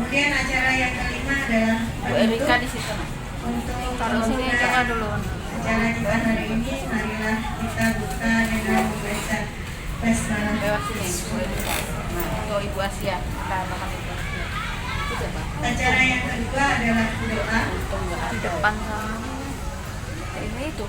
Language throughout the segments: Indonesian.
Kemudian acara yang kelima adalah Erika di situ. untuk Taruh sini aja dulu. acara kita hari ini. Marilah kita buka dengan membaca basmalah. Lewat sini, Bu Erika. Nah, itu Ibu Asia. Kita makan itu. Itu siapa? Acara yang kedua adalah doa. Di depan sana. Ini itu.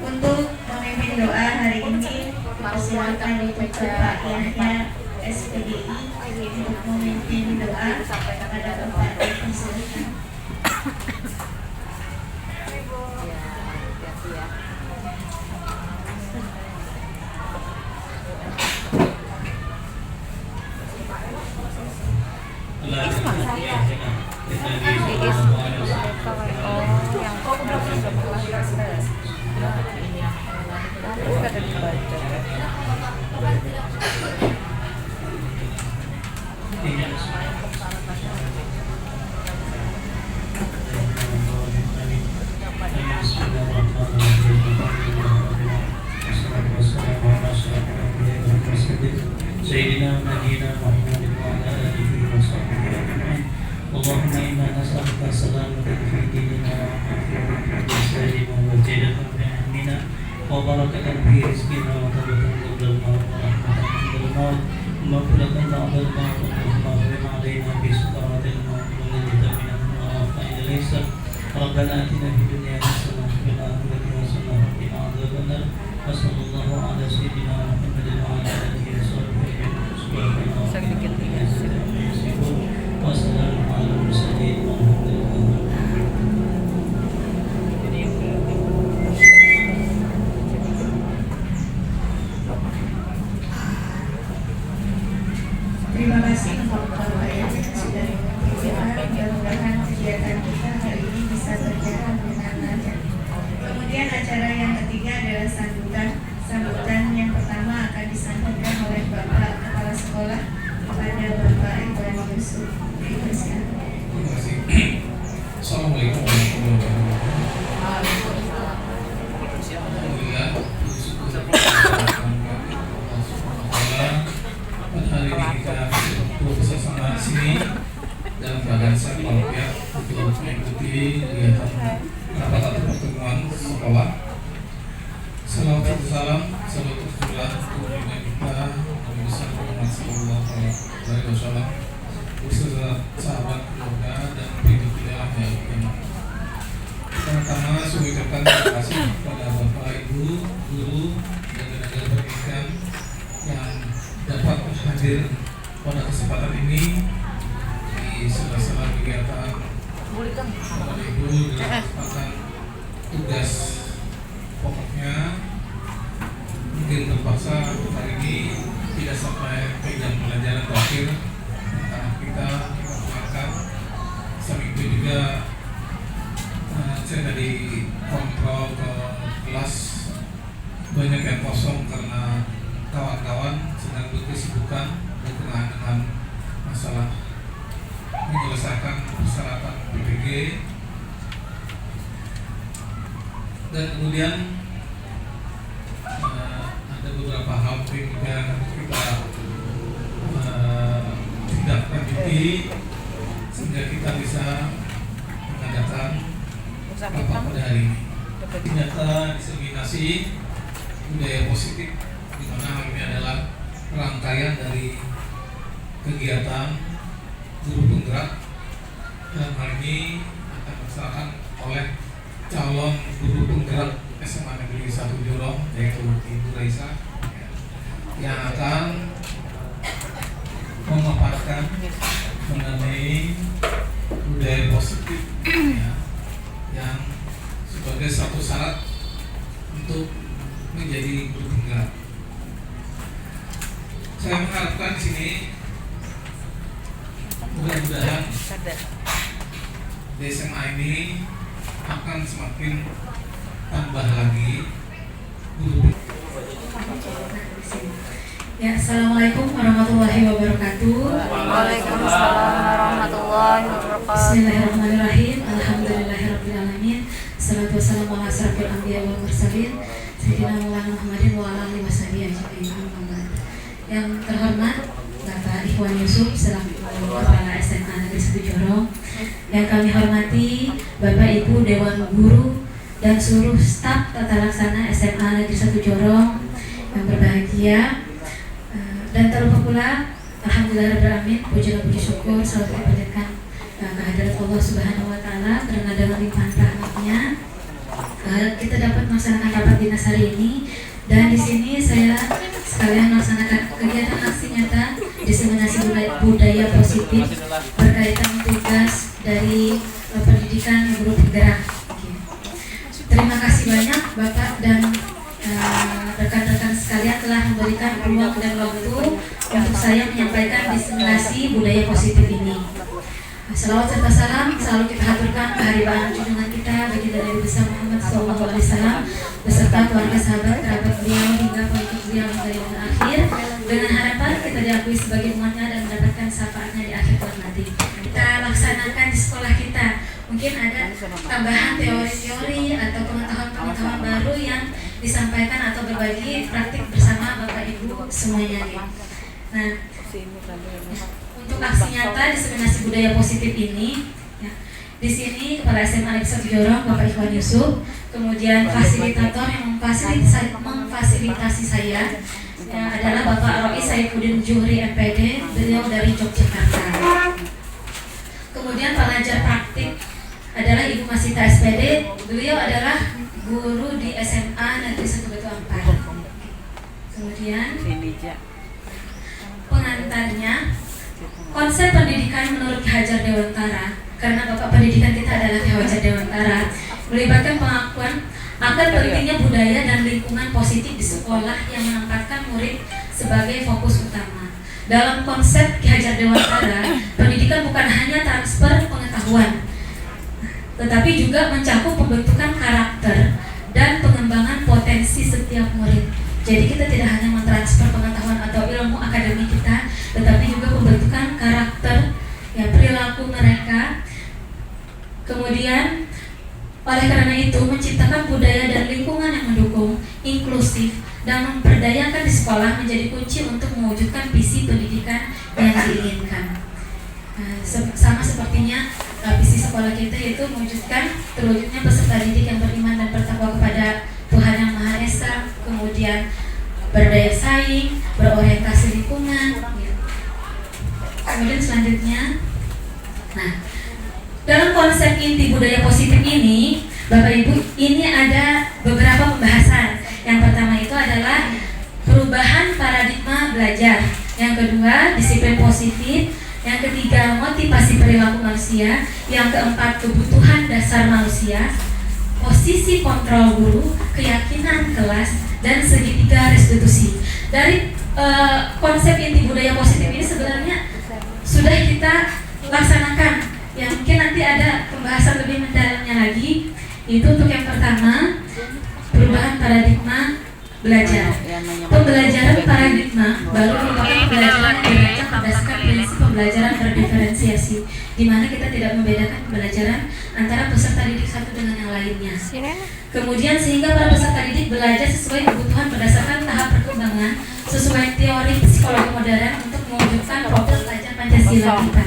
Untuk memimpin doa hari ini, persilakan untuk Bapak Yahya SPDI untuk memimpin doa kepada Bapak Yahya. Silakan. Ya, hati-hati ya. Sayyidina Nabiyina Muhammadin wa ala alihi wa sahbihi ajma'in. Allahumma inna nas'aluka salamatan fi dinina wa afiyatan fi jasadina wa jadatan fi ahlina wa barakatan fi rizqina wa tawbatan qabla al-maut wa rahmatan qabla al-maut wa maghfiratan ba'da al-maut wa rahmatan alaina bi sakaratil maut wa najatan min al-maut ila laysa. Rabbana atina fid dunya hasanah wa fil akhirati hasanah wa qina adzabannar. Wa sallallahu ala sayyidina Muhammadin wa ala alihi wa sahbihi Terima kasih untuk Bapak yang sudah menyampaikan. Mudah-mudahan kegiatan kita hari ini bisa berjalan dengan lancar. Kemudian acara yang ketiga adalah sambutan. Sambutan yang pertama akan disampaikan oleh Bapak Kepala Sekolah kepada Bapak Ibrahim Yusuf. Terima kasih. Assalamualaikum warahmatullahi wabarakatuh. Alhamdulillah, pada hari ini kita bersama di sini dalam keadaan sehat walafiat untuk mengikuti kegiatan rapat atau pertemuan sekolah. Salam salam untuk junjungan kita Nabi besar Muhammad sallallahu alaihi wasallam, beserta sahabat, keluarga dan penduduk daerah yang beriman. Pertama, saya ucapkan terima kasih kepada Bapak, Ibu, guru dan tenaga pendidikan yang dapat hadir pada kesempatan ini di sela-sela kegiatan Bapak Ibu dalam kesempatan tugas pokoknya. Mungkin terpaksa hari ini tidak sampai ke jam pelajaran terakhir, karena kita pulang. Samping itu juga saya tadi kontrol ke kelas, banyak yang kosong karena kawan-kawan sedang berkesibukan berkenaan dengan masalah menyelesaikan persyaratan PPG. Dan kemudian ada beberapa hal yang kita tidak lanjuti sehingga kita bisa mengadakan rapat pada hari ini. Ternyata diseminasi budaya positif, di mana ini adalah rangkaian dari kegiatan guru penggerak, dan hal ini akan dilaksanakan oleh calon guru penggerak SMA Negeri 1 Jorong, yaitu Ibu Raisa, yang akan memaparkan mengenai budaya positif ya, yang sebagai satu syarat untuk menjadi guru penggerak. Saya mengharapkan di sini mudah-mudahan di SMA ini akan semakin tambah lagi guru. Ya, assalamualaikum warahmatullahi wabarakatuh. Waalaikumsalam warahmatullahi wabarakatuh. Bismillahirrahmanirrahim. Alhamdulillahirrahmanirrahim. Salatu wassalamu ala asrafil anbiya wal mursalin Sayyidina Maulana Muhammadin wa ala alihi washabihi ajma'in. Yang terhormat Bapak Ikhwan Yusuf selaku Kepala SMA Negeri 1 Jorong. Yang kami hormati Bapak Ibu Dewan Guru dan seluruh staf tata laksana SMA Negeri 1 Jorong yang berbahagia. Dan terlupa pula, alhamdulillahirrahmanirrahim, puji dan puji syukur selalu kita panjatkan kehadirat Allah Subhanahu wa Ta'ala, karena dengan limpahan rahmatnya kita dapat melaksanakan rapat dinas hari ini. Dan di sini saya sekalian melaksanakan kegiatan aksi nyata diseminasi budaya positif berkaitan tugas dari pendidikan guru penggerak. Terima kasih banyak Bapak dan rekan-rekan sekalian telah memberikan ruang dan waktu untuk saya menyampaikan diseminasi budaya positif ini. Salawat serta salam selalu kita haturkan keharibaan junjungan kita bagi Nabi besar Muhammad SAW beserta keluarga, sahabat, kerabat beliau hingga pengikut beliau hingga yaumul akhir, dengan harapan kita diakui sebagai umatnya dan mendapatkan syafaatnya di akhir kelak nanti. Kita laksanakan di sekolah kita. Mungkin ada tambahan teori-teori atau pengetahuan-pengetahuan baru yang disampaikan atau berbagi praktik bersama Bapak Ibu semuanya. Nah, untuk aksi nyata diseminasi budaya positif ini, ya, di sini Kepala SMA Negeri 1 Jorong Bapak Ikhwan Yusuf, kemudian fasilitator yang memfasilitasi saya ya, adalah Bapak Rois Saifuddin Juhri MPD, beliau dari Yogyakarta. Kemudian pengajar praktik adalah Ibu Masita SPD, beliau adalah guru di SMA Negeri 1 Batu Ampar. Kemudian pengantarnya konsep pendidikan menurut Ki Hajar Dewantara, karena Bapak pendidikan kita adalah Ki Hajar Dewantara, melibatkan pengakuan akan pentingnya budaya dan lingkungan positif di sekolah yang menempatkan murid sebagai fokus utama. Dalam konsep Ki Hajar Dewantara, pendidikan bukan hanya transfer pengetahuan, tetapi juga mencakup pembentukan karakter dan pengembangan potensi setiap murid. Jadi kita tidak hanya mentransfer pengetahuan atau ilmu akademik kita, tetapi juga pembentukan karakter, ya, perilaku mereka. Kemudian oleh karena itu menciptakan budaya dan lingkungan yang mendukung, inklusif, dan memperdayakan di sekolah menjadi kunci untuk mewujudkan visi pendidikan yang diinginkan. Sama sepertinya visi sekolah kita yaitu mewujudkan terwujudnya peserta didik yang beriman dan bertakwa kepada Tuhan Yang Maha Esa, kemudian berdaya saing, berorientasi lingkungan. Kemudian selanjutnya, nah, dalam konsep inti budaya positif ini, Bapak Ibu, ini ada beberapa pembahasan. Yang pertama itu adalah perubahan paradigma belajar. Yang kedua, disiplin positif. Yang ketiga, motivasi perilaku manusia. Yang keempat, kebutuhan dasar manusia. Posisi kontrol guru, keyakinan kelas, dan segitiga restitusi. Dari konsep inti budaya positif ini sebenarnya sudah kita laksanakan. Ya, mungkin nanti ada pembahasan lebih mendalamnya lagi. Itu untuk yang pertama, perubahan paradigma belajar. Pembelajaran paradigma baru merupakan pembelajaran yang dirancang berdasarkan prinsip pembelajaran berdiferensiasi, di mana kita tidak membedakan pembelajaran antara peserta didik satu dengan yang lainnya. Kemudian sehingga para peserta didik belajar sesuai kebutuhan berdasarkan tahap perkembangan sesuai teori psikologi modern untuk mewujudkan profil pelajar Pancasila kita.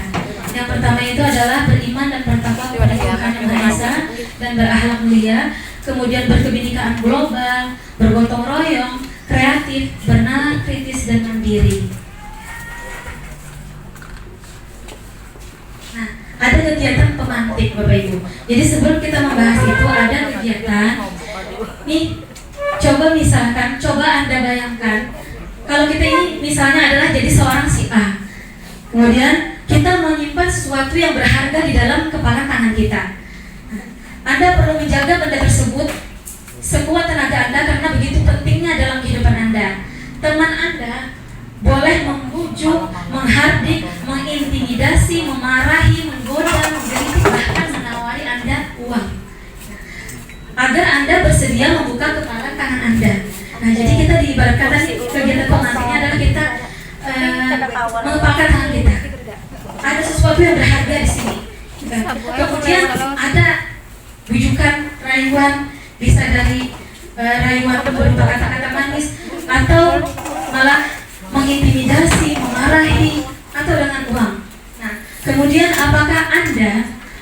Yang pertama itu adalah beriman dan bertakwa kepada Tuhan Yang Maha Esa dan berakhlak mulia. Kemudian berkebinekaan global, bergotong royong, kreatif, bernalar kritis dan mandiri. Nah, ada kegiatan pemantik Bapak Ibu. Jadi sebelum kita membahas itu ada kegiatan. Nih, coba misalkan, coba Anda bayangkan kalau kita ini misalnya adalah jadi seorang si A. Kemudian kita menyimpan sesuatu yang berharga di dalam kepala tangan kita. Anda perlu menjaga benda tersebut sekuat tenaga Anda karena begitu pentingnya dalam kehidupan Anda. Teman Anda boleh membujuk, menghardik, mengintimidasi, memarahi, menggoda, menggelitik, bahkan menawari Anda uang agar Anda bersedia membuka kepala tangan Anda. Nah, jadi kita diibaratkan kegiatan pemantiknya adalah kita mengepalkan tangan kita. Ada sesuatu yang berharga di sini. Kemudian ada bujukan, rayuan, bisa dari rayuan berupa kata-kata manis atau malah mengintimidasi, memarah birahi atau dengan uang. Nah, kemudian apakah Anda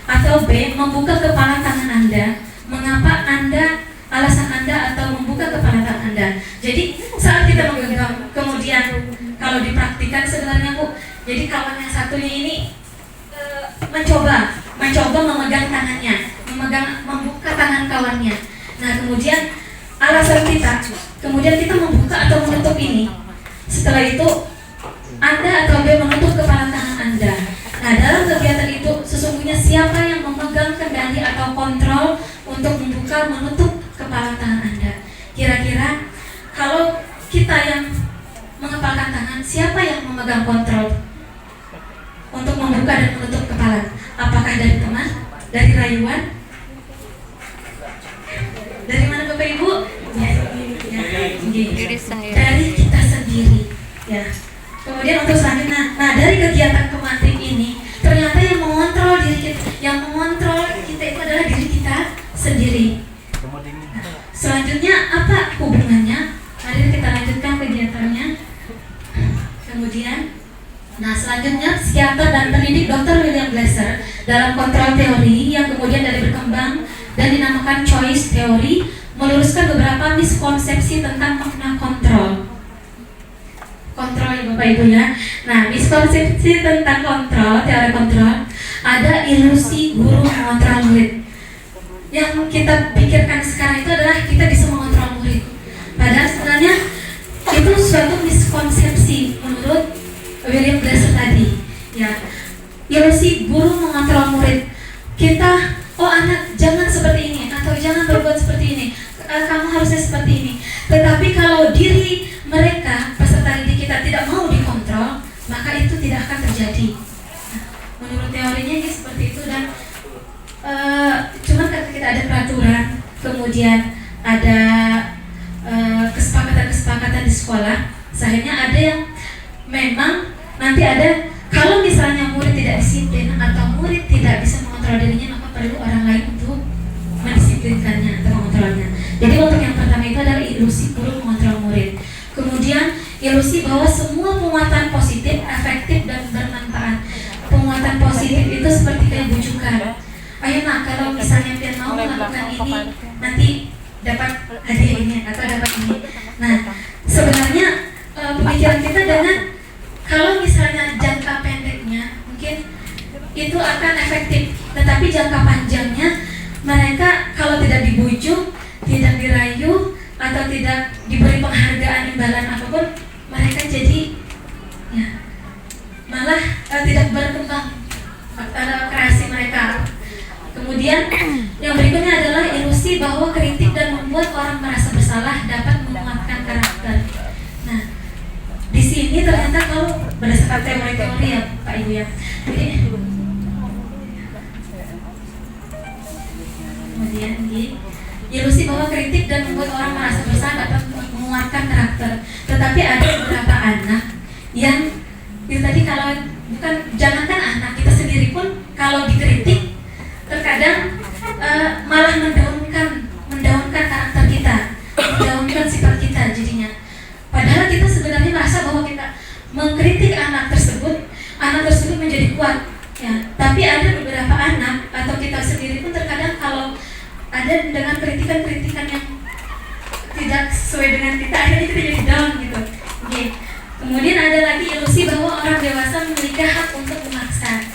atau B membuka kepala tangan Anda? Mengapa Anda, alasan Anda atau membuka kepala tangan Anda? Jadi saat kita menggenggam, kemudian kalau dipraktikkan sebenarnya Bu, jadi kawan yang satunya ini mencoba memegang tangannya, membuka tangan kawannya. Nah, kemudian alasan kita, kemudian kita membuka atau menutup ini. Setelah itu Anda atau B menutup kepala tangan Anda. Nah, dalam kegiatan itu sesungguhnya siapa yang memegang kendali atau kontrol untuk membuka menutup kepala tangan Anda? Kira-kira kalau kita yang mengepalkan tangan, siapa yang memegang kontrol untuk membuka dan menutup kepala? Apakah dari teman? Dari rayuan? Dari mana Bapak Ibu? Diri sendiri. Dari kita sendiri. Ya. Kemudian untuk selanjutnya, nah dari kegiatan kemantri ini ternyata yang mengontrol diri kita, itu adalah diri kita sendiri. Nah, selanjutnya apa hubungannya? Mari kita lanjutkan kegiatannya. Kemudian, nah selanjutnya psikiater dan pendidik Dr. William Glasser dalam kontrol teori yang kemudian dari berkembang dan dinamakan choice theory meluruskan beberapa miskonsepsi tentang makna kontrol ya Bapak Ibu ya. Nah, miskonsepsi tentang kontrol, teori kontrol, ada ilusi guru mengontrol murid. Yang kita pikirkan sekarang itu adalah kita bisa mengontrol murid. Padahal sebenarnya itu suatu miskonsepsi menurut William Glasser tadi. Ya, ilusi guru mengontrol murid. Kita, oh anak jangan seperti ini atau jangan berbuat seperti ini. Kamu harusnya seperti ini. Tetapi kalau diri mereka peserta didik kita tidak mau dikontrol, maka itu tidak akan terjadi. Nah, menurut teorinya ini seperti itu dan cuma ketika kita ada peraturan, kemudian ada kesepakatan di sekolah, akhirnya ada yang memang nanti ada kalau misalnya murid tidak disiplin atau murid tidak bisa mengontrol dirinya, maka perlu orang lain untuk mendisiplinkannya atau mengontrolnya. Jadi untuk yang pertama itu adalah ilusi guru mengontrol murid. Kemudian ilusi bahwa semua penguatan positif, efektif dan bermanfaat. Penguatan positif itu seperti kayak bujukan. Ayo nak, kalau misalnya Pian mau melakukan ini, nanti dapat hadiah ini atau dapat ini. Nah, sebenarnya pemikiran kita dengan kalau misalnya jangka pendeknya mungkin itu akan efektif, tetapi jangka panjangnya mereka kalau tidak dibujuk, tidak dirayu atau tidak diberi penghargaan imbalan apapun, mereka jadi ya, malah tidak berkembang kreasi mereka. Kemudian yang berikutnya adalah ilusi bahwa kritik dan membuat orang merasa bersalah dapat menguatkan karakter. Nah, di sini ternyata kalau berdasarkan teori-teori ya Pak Ibu ya. Jadi, kemudian ilusi bahwa kritik dan membuat orang merasa bersalah dapat menguatkan karakter. Tetapi ada beberapa anak yang itu tadi kalau bukan jangankan anak, kita sendiri pun kalau dikritik terkadang malah mendaunkan karakter kita, mendaunkan sifat kita jadinya. Padahal kita sebenarnya merasa bahwa kita mengkritik anak tersebut menjadi kuat. Ya, tapi ada beberapa anak atau kita sendiri pun terkadang kalau ada dengan kritikan-kritikan yang tidak sesuai dengan kita, akhirnya kita jadi down gitu. Okay. Kemudian ada lagi ilusi bahwa orang dewasa memiliki hak untuk memaksa.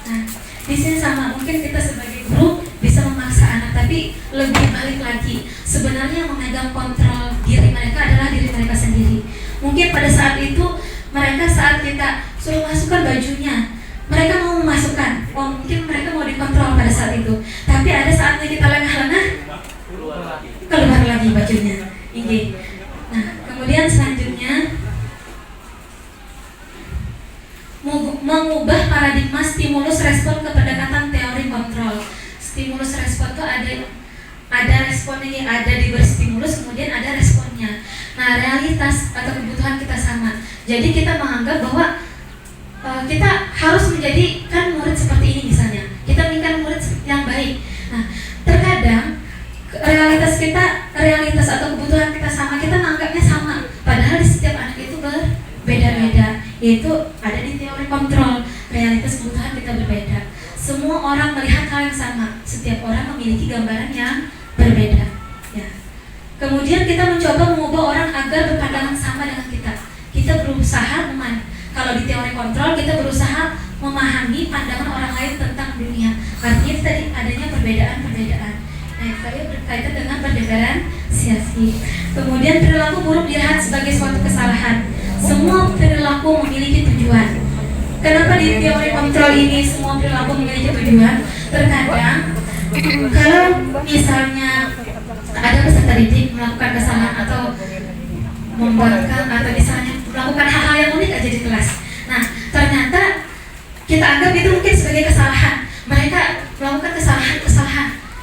Nah, di sini sama, mungkin kita sebagai guru bisa memaksa anak, tapi lebih balik lagi. Sebenarnya yang memegang kontrol diri mereka adalah diri mereka sendiri. Mungkin pada saat itu mereka saat kita suruh masukkan bajunya, mereka mau memasukkan, mungkin mereka mau dikontrol pada saat itu. Tapi ada saatnya kita lengah-lengah, keluar lagi bajunya. Ini. Nah, kemudian selanjutnya mengubah paradigma stimulus respon ke pendekatan teori kontrol. Stimulus respon itu ada respon ini, ada diberi stimulus, kemudian ada responnya. Nah, realitas atau kebutuhan kita sama. Jadi kita menganggap bahwa kita harus menjadikan murid seperti ini misalnya. Kita inginkan murid yang baik. Nah, terkadang realitas atau kebutuhan kita sama, kita menganggapnya sama. Padahal di setiap anak itu berbeda-beda. yaitu ada di teori kontrol. Realitas kebutuhan kita berbeda. Semua orang melihat hal yang sama. Setiap orang memiliki gambaran yang berbeda. Ya. Kemudian kita mencoba mengubah orang agar berpandangan sama dengan kita. Kita berusaha kalau di teori kontrol kita berusaha memahami pandangan orang lain tentang dunia. Artinya tadi adanya perbedaan-perbedaan. Nah, itu tadi berkaitan dengan diferensiasi. Kemudian perilaku buruk dilihat sebagai suatu kesalahan. Semua perilaku memiliki tujuan. Kenapa di teori kontrol ini semua perilaku memiliki tujuan? Terkadang kalau misalnya ada peserta didik melakukan kesalahan atau membangkang atau misalnya melakukan hal-hal yang unik aja di kelas. Nah, ternyata kita anggap itu mungkin sebagai kesalahan. Mereka melakukan kesalahan,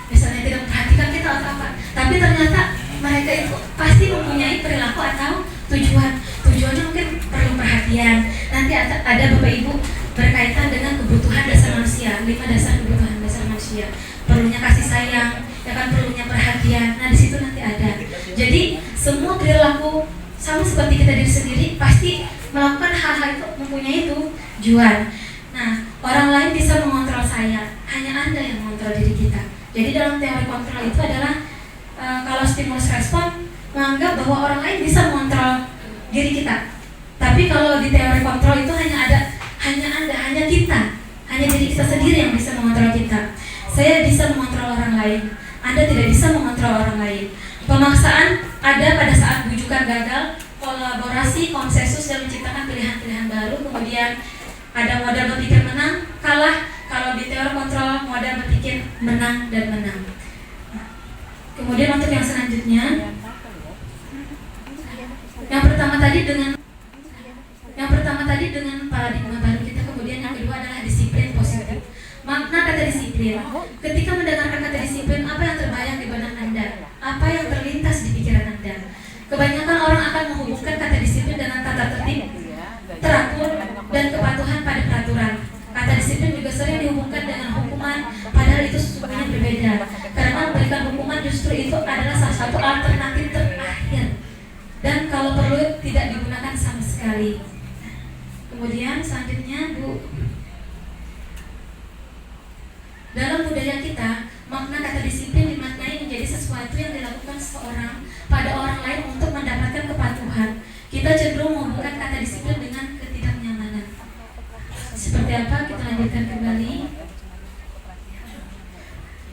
misalnya tidak memperhatikan kita atau apa. Tapi ternyata mereka itu pasti mempunyai perilaku atau tujuan. Tujuannya mungkin perlu perhatian. Nanti ada Bapak Ibu berkaitan dengan kebutuhan dasar manusia, 5 dasar kebutuhan dasar manusia. Perlunya kasih sayang, ya kan, perlunya perhatian. Nah, di situ nanti ada. Jadi semua perilaku sama seperti kita diri sendiri pasti melakukan hal-hal itu mempunyai tujuan. Nah, orang lain bisa mengontrol saya, hanya Anda yang mengontrol diri kita. Jadi dalam teori kontrol itu adalah kalau stimulus respon menganggap bahwa orang lain bisa mengontrol diri kita. Tapi kalau di teori kontrol itu hanya Anda, hanya kita, hanya diri kita sendiri yang bisa mengontrol kita. Saya bisa mengontrol orang lain, Anda tidak bisa mengontrol orang lain. Pemaksaan ada pada saat bujukan gagal, kolaborasi, konsensus dan menciptakan pilihan-pilihan baru. Kemudian ada modal berpikir menang, kalah. Kalau di teori kontrol modal berpikir menang dan menang. Kemudian untuk yang selanjutnya, yang pertama tadi dengan paradigma baru kita. Kemudian yang kedua adalah disiplin positif. Makna kata disiplin. Ketika mendengarkan kata disiplin, apa yang terbayang di benak Anda? Apa yang terlintas di pikiran Anda? Kebanyakan orang akan menghubungkan kata disiplin dengan tata tertib, teratur, dan kepatuhan pada peraturan. Kata disiplin juga sering dihubungkan dengan hukuman, padahal itu sesungguhnya berbeda. Karena memberikan hukuman justru itu adalah salah satu alternatif terakhir, dan kalau perlu tidak digunakan sama sekali. Kemudian selanjutnya, Bu, dalam budaya kita, makna kata disiplin dimaknai menjadi sesuatu yang dilakukan seseorang pada orang lain untuk mendapatkan kepatuhan. Kita cenderung menghubungkan kata disiplin dengan ketidaknyamanan. Seperti apa? Kita lanjutkan kembali.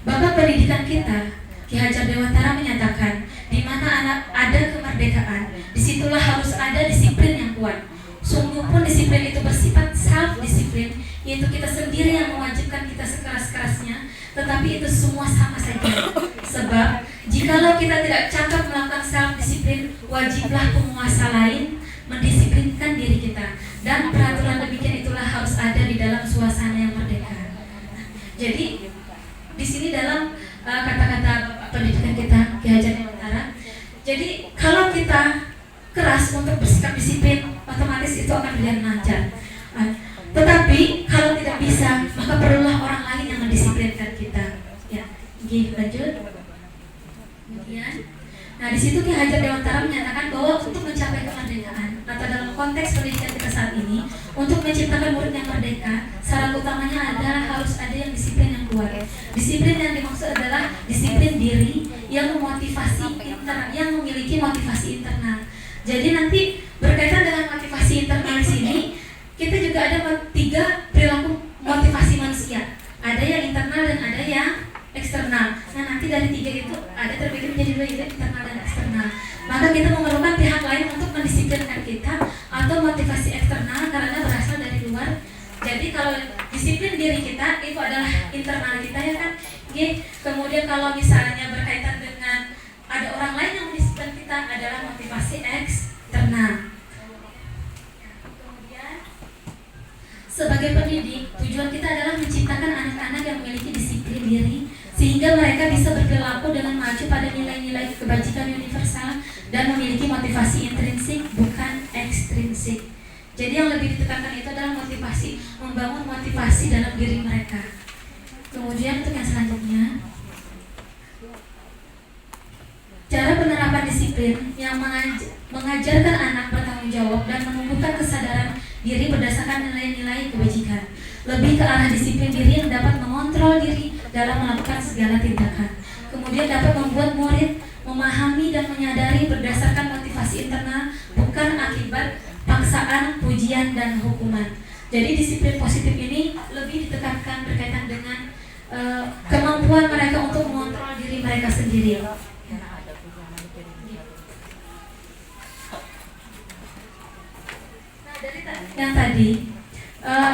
Bapak pendidikan kita, Ki Hajar Dewantara menyatakan, di mana anak ada kemerdekaan, disitulah harus ada disiplin yang kuat. Sungguh pun disiplin itu bersifat self-disiplin, yaitu kita sendiri yang mewajibkan kita sekeras-kerasnya, tetapi itu semua sama saja. Sebab, jikalau kita tidak cakap melakukan self-disiplin, wajiblah penguasa lain mendisiplinkan diri kita. Dan peraturan demikian itulah harus ada di dalam suasana yang merdeka. Jadi, di sini dalam kata-kata pendidikan kita, Ki Hajar Dewantara, jadi kalau kita keras untuk bersikap disiplin, otomatis itu akan berjalan lancar. Tetapi kalau tidak bisa, maka perlulah orang lain yang mendisiplinkan kita. Ya, lanjut. Kemudian, nah di situ Ki Hajar Dewantara menyatakan bahwa untuk mencapai kemerdekaan atau dalam konteks pendidikan kita saat ini, untuk menciptakan murid yang merdeka, syarat utamanya adalah harus ada yang disiplin yang kuat. Disiplin yang dimaksud adalah disiplin diri yang memotivasi internal, yang memiliki motivasi internal. Jadi nanti berkaitan dengan motivasi internal di sini, kita juga ada 3 perilaku motivasi manusia. Ada yang internal dan ada yang eksternal. Nah, nanti dari 3 itu ada terbagi menjadi 2, yaitu internal dan eksternal. Maka kita memerlukan pihak lain untuk mendisiplinkan kita, atau motivasi eksternal karena berasal dari luar. Jadi kalau disiplin diri kita itu adalah internal kita, ya kan? Kemudian kalau misalnya berkaitan dengan ada orang lain yang mendisiplinkan kita adalah motivasi eksternal. Kemudian sebagai pendidik, tujuan kita adalah menciptakan anak-anak yang memiliki disiplin diri sehingga mereka bisa berperilaku dengan maju pada nilai-nilai kebajikan universal dan memiliki motivasi intrinsik bukan ekstrinsik. Jadi yang lebih ditekankan itu adalah motivasi, membangun motivasi dalam diri mereka. Kemudian untuk yang selanjutnya, cara penerapan disiplin yang mengajarkan anak bertanggung jawab dan menumbuhkan kesadaran diri berdasarkan nilai-nilai kebajikan. Lebih ke arah disiplin diri yang dapat mengontrol diri dalam melakukan segala tindakan. Kemudian dapat membuat murid memahami dan menyadari berdasarkan motivasi internal, bukan akibat paksaan, pujian, dan hukuman. Jadi disiplin positif ini lebih ditekankan berkaitan dengan kemampuan mereka untuk mengontrol diri mereka sendiri. Nah, dari yang tadi,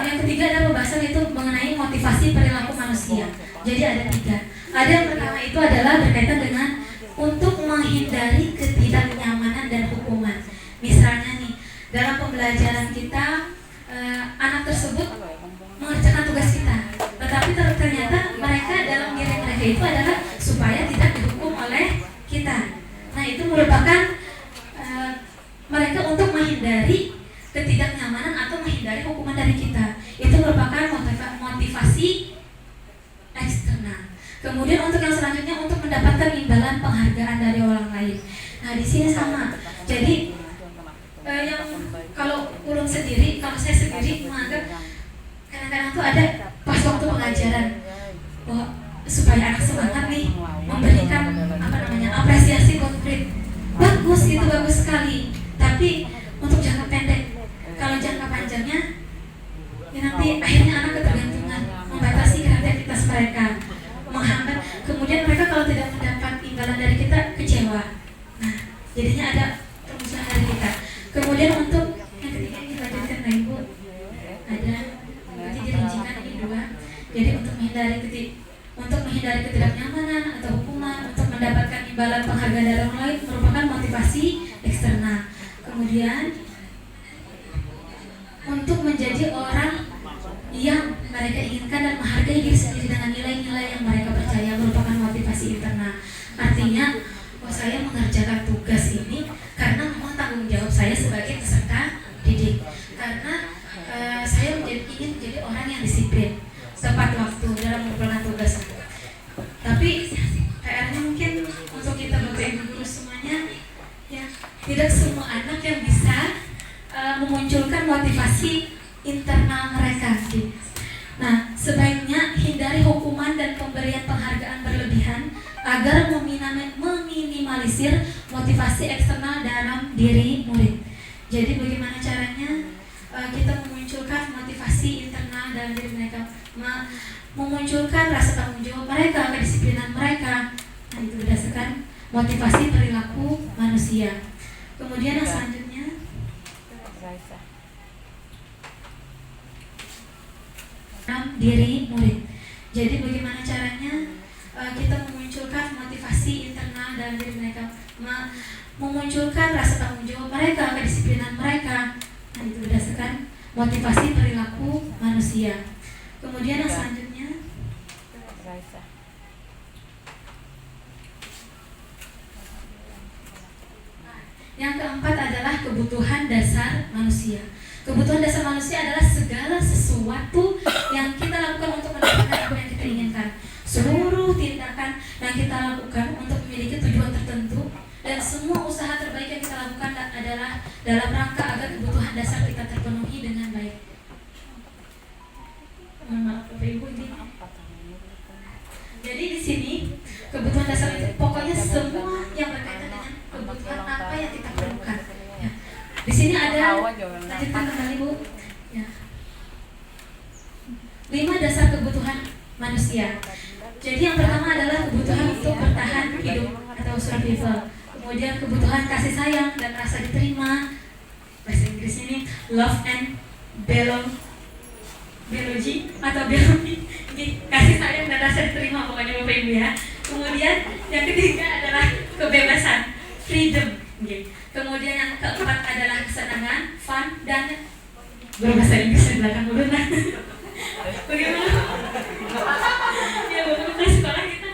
yang ketiga adalah pembahasan itu mengenai motivasi perilaku manusia. Jadi ada 3. Ada yang pertama itu adalah berkaitan dengan untuk menghindari ketidaknyamanan dan hukuman. Misalnya nih, dalam pembelajaran kita, anak tersebut mengerjakan tugas kita, tetapi ternyata mereka dalam diri mereka itu adalah supaya tidak dihukum oleh kita. Nah, itu merupakan mereka untuk menghindari ketidaknyamanan atau menghindari hukuman dari kita. Itu merupakan motivasi eksternal. Kemudian untuk yang selanjutnya untuk mendapatkan imbalan penghargaan dari orang lain. Nah, di sini sama. Jadi yang kalau ulun sendiri, kalau saya sendiri menganggap kadang-kadang tuh ada pas waktu pengajaran supaya anak semangat nih, memberikan apresiasi konkret. Bagus, itu bagus sekali. Tapi untuk jangka pendek, kalau jangka panjangnya ya nanti akhirnya anak ketergantungan, membatasi kreativitas mereka, menghambat. Kemudian mereka kalau tidak mendapat imbalan dari kita kecewa. Nah, jadinya ada permusuhan dari kita. Kemudian untuk yang ketiga ini lanjutkan lah Ibu. Ada nanti dirincikan ini 2. Jadi untuk menghindari ketidaknyamanan atau hukuman, untuk mendapatkan imbalan penghargaan dari orang lain merupakan motivasi eksternal. Kemudian untuk menjadi orang yang mereka inginkan dan menghargai diri sendiri dengan nilai-nilai yang mereka percaya merupakan motivasi internal. Artinya, saya mengerjakan tugas ini karena memang tanggung jawab saya sebagai peserta didik. Karena saya ingin menjadi orang yang disiplin, tepat waktu dalam mengumpulkan tugas. Tapi PR-nya mungkin untuk kita Bapak Ibu guru semuanya, ya tidak semua anak yang bisa memunculkan motivasi internal mereka. Nah, sebaiknya hindari hukuman dan pemberian penghargaan berlebihan agar meminimalisir motivasi eksternal dalam diri murid. Jadi bagaimana caranya kita memunculkan motivasi internal dalam diri mereka, memunculkan rasa tanggung jawab mereka, kedisiplinan mereka. Nah, itu berdasarkan motivasi perilaku manusia. Kemudian yang selanjutnya dalam diri murid. Jadi bagaimana caranya kita memunculkan motivasi internal dalam diri mereka, memunculkan rasa tanggung jawab mereka, kedisiplinan mereka. Nah, itu berdasarkan motivasi perilaku manusia. Kemudian yang selanjutnya yang keempat adalah kebutuhan dasar manusia. Kebutuhan dasar manusia adalah segala sesuatu yang kita lakukan untuk mendapatkan apa yang kita inginkan. Seluruh tindakan yang kita lakukan untuk memiliki tujuan tertentu, dan semua usaha terbaik yang kita lakukan adalah dalam rangka agar kebutuhan dasar kita terpenuhi dengan baik. Mohon maaf Bapak Ibu, ini. Jadi di sini kebutuhan dasar itu pokoknya semua yang berkaitan dengan kebutuhan apa yang kita perlukan. Ya. Di sini ada, lanjutkan kembali Bu. Ya. 5 dasar kebutuhan manusia. Jadi yang pertama adalah kebutuhan untuk bertahan hidup atau survival. Kemudian kebutuhan kasih sayang dan rasa diterima. Bahasa Inggris ini love and biology atau biologi. Kasih sayang dan rasa diterima pokoknya Bapak Ibu ya. Kemudian yang ketiga adalah kebebasan, freedom. Kemudian yang keempat adalah kesenangan, fun, dan berbahasa Inggris di belakang dulu nah. Bagaimana? Ya Bapak sekolah kita.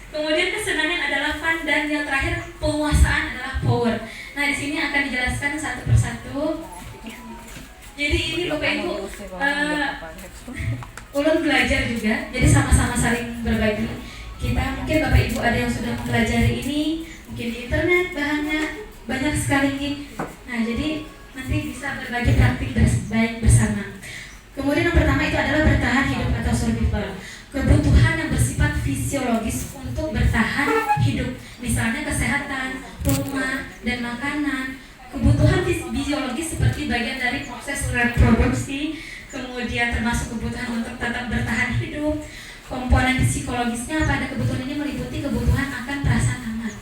Kemudian kesenangan adalah fun, dan yang terakhir penguasaan adalah power. Nah, di sini akan dijelaskan satu persatu. Jadi ini Bapak Ibu ulun belajar juga, jadi sama-sama saling berbagi. Kita mungkin Bapak Ibu ada yang sudah mempelajari ini, mungkin di internet bahannya banyak sekali. Nah, jadi nanti bisa berbagi praktik baik bersama. Kemudian yang pertama itu adalah bertahan hidup atau survival. Kebutuhan yang bersifat fisiologis untuk bertahan hidup, misalnya kesehatan, rumah, dan makanan. Kebutuhan biologis seperti bagian dari proses reproduksi, kemudian termasuk kebutuhan untuk tetap bertahan hidup. Komponen psikologisnya pada kebutuhan ini meliputi kebutuhan akan perasaan aman.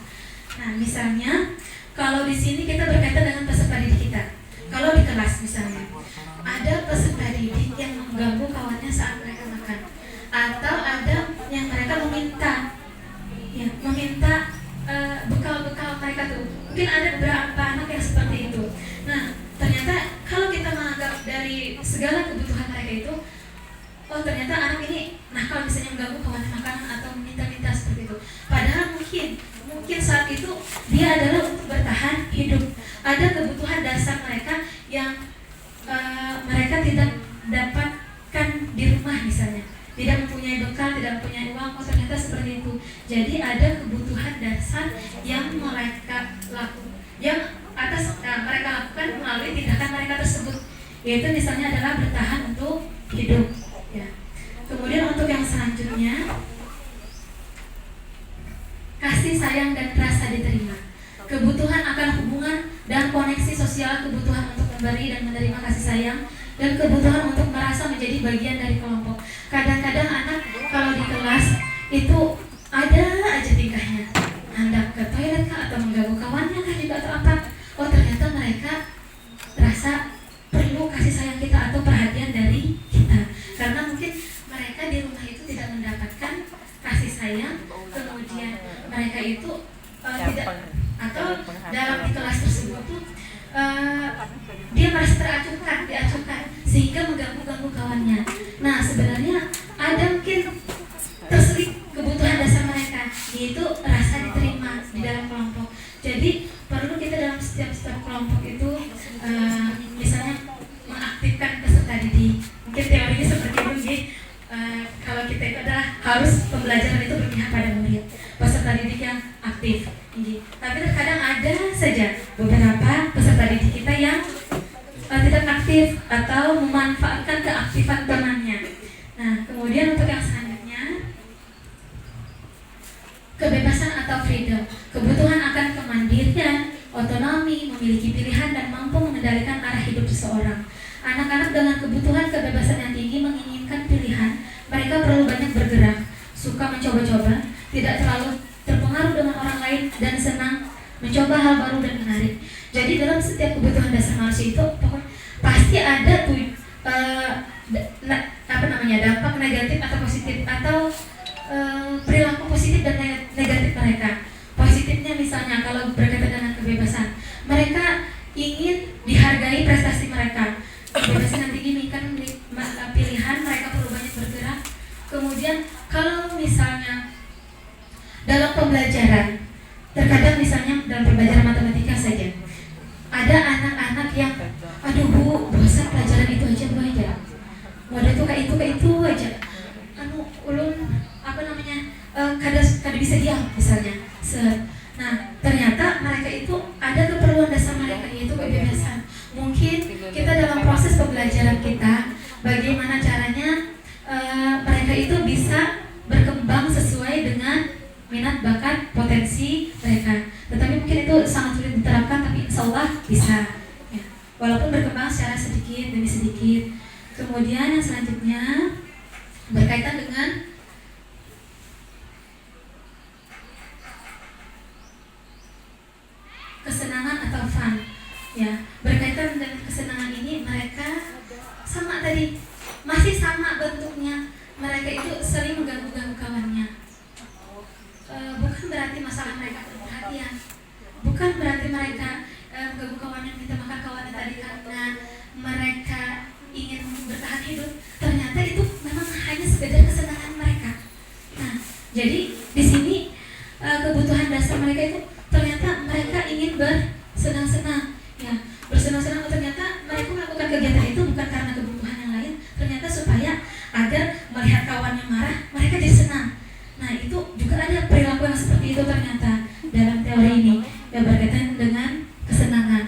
Nah, misalnya kalau di sini kita berkaitan dengan peserta didik kita. Kalau di kelas misalnya ada peserta didik yang mengganggu kawannya saat mereka makan, atau ada yang mereka meminta bekal-bekal mereka tuh. Mungkin ada beberapa anak yang seperti itu. Nah, ternyata kalau kita menganggap dari segala kebutuhan mereka itu, oh ternyata anak ini nakal, misalnya mengganggu kawannya makanan atau meminta-minta seperti itu. Padahal mungkin saat itu dia adalah untuk bertahan hidup. Ada kebutuhan dasar mereka yang mereka tidak dapatkan di rumah misalnya, tidak mempunyai bekal, tidak mempunyai uang. Oh ternyata seperti itu. Jadi ada kebutuhan dasar yang mereka mereka lakukan melalui tindakan mereka tersebut, yaitu misalnya adalah bertahan untuk hidup. Ya. Kemudian untuk yang selanjutnya, kasih sayang dan rasa diterima. Kebutuhan akan hubungan dan koneksi sosial, kebutuhan untuk memberi dan menerima kasih sayang, dan kebutuhan untuk merasa menjadi bagian dari kelompok. Kadang-kadang anak kalau di kelas itu ada aja tingkahnya, hendak ke toilet kah, atau mengganggu kawannya kah juga, atau apa. Oh ternyata mereka rasa perlu kasih sayang kita atau perhatian dari kita, karena mungkin mereka di rumah itu tidak mendapatkan kasih sayang, kemudian mereka itu tidak, atau dalam di kelas tersebut tuh dia merasa diacuhkan sehingga mengganggu kawannya. Nah sebenarnya ada mungkin terselip kebutuhan dasar mereka, yaitu rasa diterima di dalam kelompok. Jadi perlu kita dalam setiap kelompok itu misalnya mengaktifkan peserta didik. Mungkin teorinya seperti itu, kalau kita itu adalah harus pembelajaran itu berpihak pada murid, peserta didik yang aktif. Tapi terkadang ada saja beberapa peserta didik kita yang tidak aktif atau memanfaatkan keaktifan temannya. Nah, kemudian untuk yang selanjutnya, kebebasan atau freedom, kebutuhan akan kemandirian, otonomi, memiliki pilihan dan mampu mengendalikan arah hidup seseorang. Anak-anak dengan kebutuhan kebebasan yang tinggi menginginkan pilihan. Mereka perlu banyak bergerak, suka mencoba-coba, tidak terlalu terpengaruh dengan orang lain, dan senang mencoba hal baru dan menarik. Jadi dalam setiap kebutuhan dasar manusia itu pasti ada dampak negatif atau positif, atau perilaku positif dan negatif mereka. Positifnya misalnya kalau berkaitan dengan kebebasan, mereka ingin dihargai prestasi mereka. Kebebasan yang tinggi menginginkan pilihan, mereka perlu banyak bergerak. Kemudian kalau misalnya dalam pembelajaran, terkadang misalnya dalam pembelajaran matematika saja, ada anak-anak yang aduh bu, bosan pelajaran itu aja bu aja, model itu kayak itu aja, ulun kada bisa diam misalnya. Nah ternyata mereka itu ada keperluan dasar mereka, yaitu kebebasan. Mungkin kita dalam proses pembelajaran kita, bagaimana caranya mereka itu bisa berkembang sesuai dengan minat, bakat, potensi mereka. Tetapi mungkin itu sangat sulit diterapkan, tapi insya Allah bisa ya. Walaupun berkembang secara sedikit demi sedikit. Kemudian yang selanjutnya berkaitan dengan kesenangan atau fun ya. Berkaitan dengan kesenangan ini, mereka sama tadi, masih sama bentuknya. Mereka itu sering mengganggu kawannya. Bukan berarti masalah mereka perlu perhatian, bukan berarti mereka mengganggu kawannya, minta makan kawannya tadi karena mereka ingin bertahan hidup. Ternyata itu memang hanya sekedar kesenangan mereka. Nah, jadi di sini kebutuhan dasar mereka itu ternyata mereka ingin bersenang-senang ya, bersenang-senang. Ternyata mereka melakukan kegiatan itu bukan karena kebutuhan yang lain, ternyata supaya agar melihat kawannya marah mereka jadi senang. Nah itu juga ada perilaku yang seperti itu ternyata dalam teori ini yang berkaitan dengan kesenangan.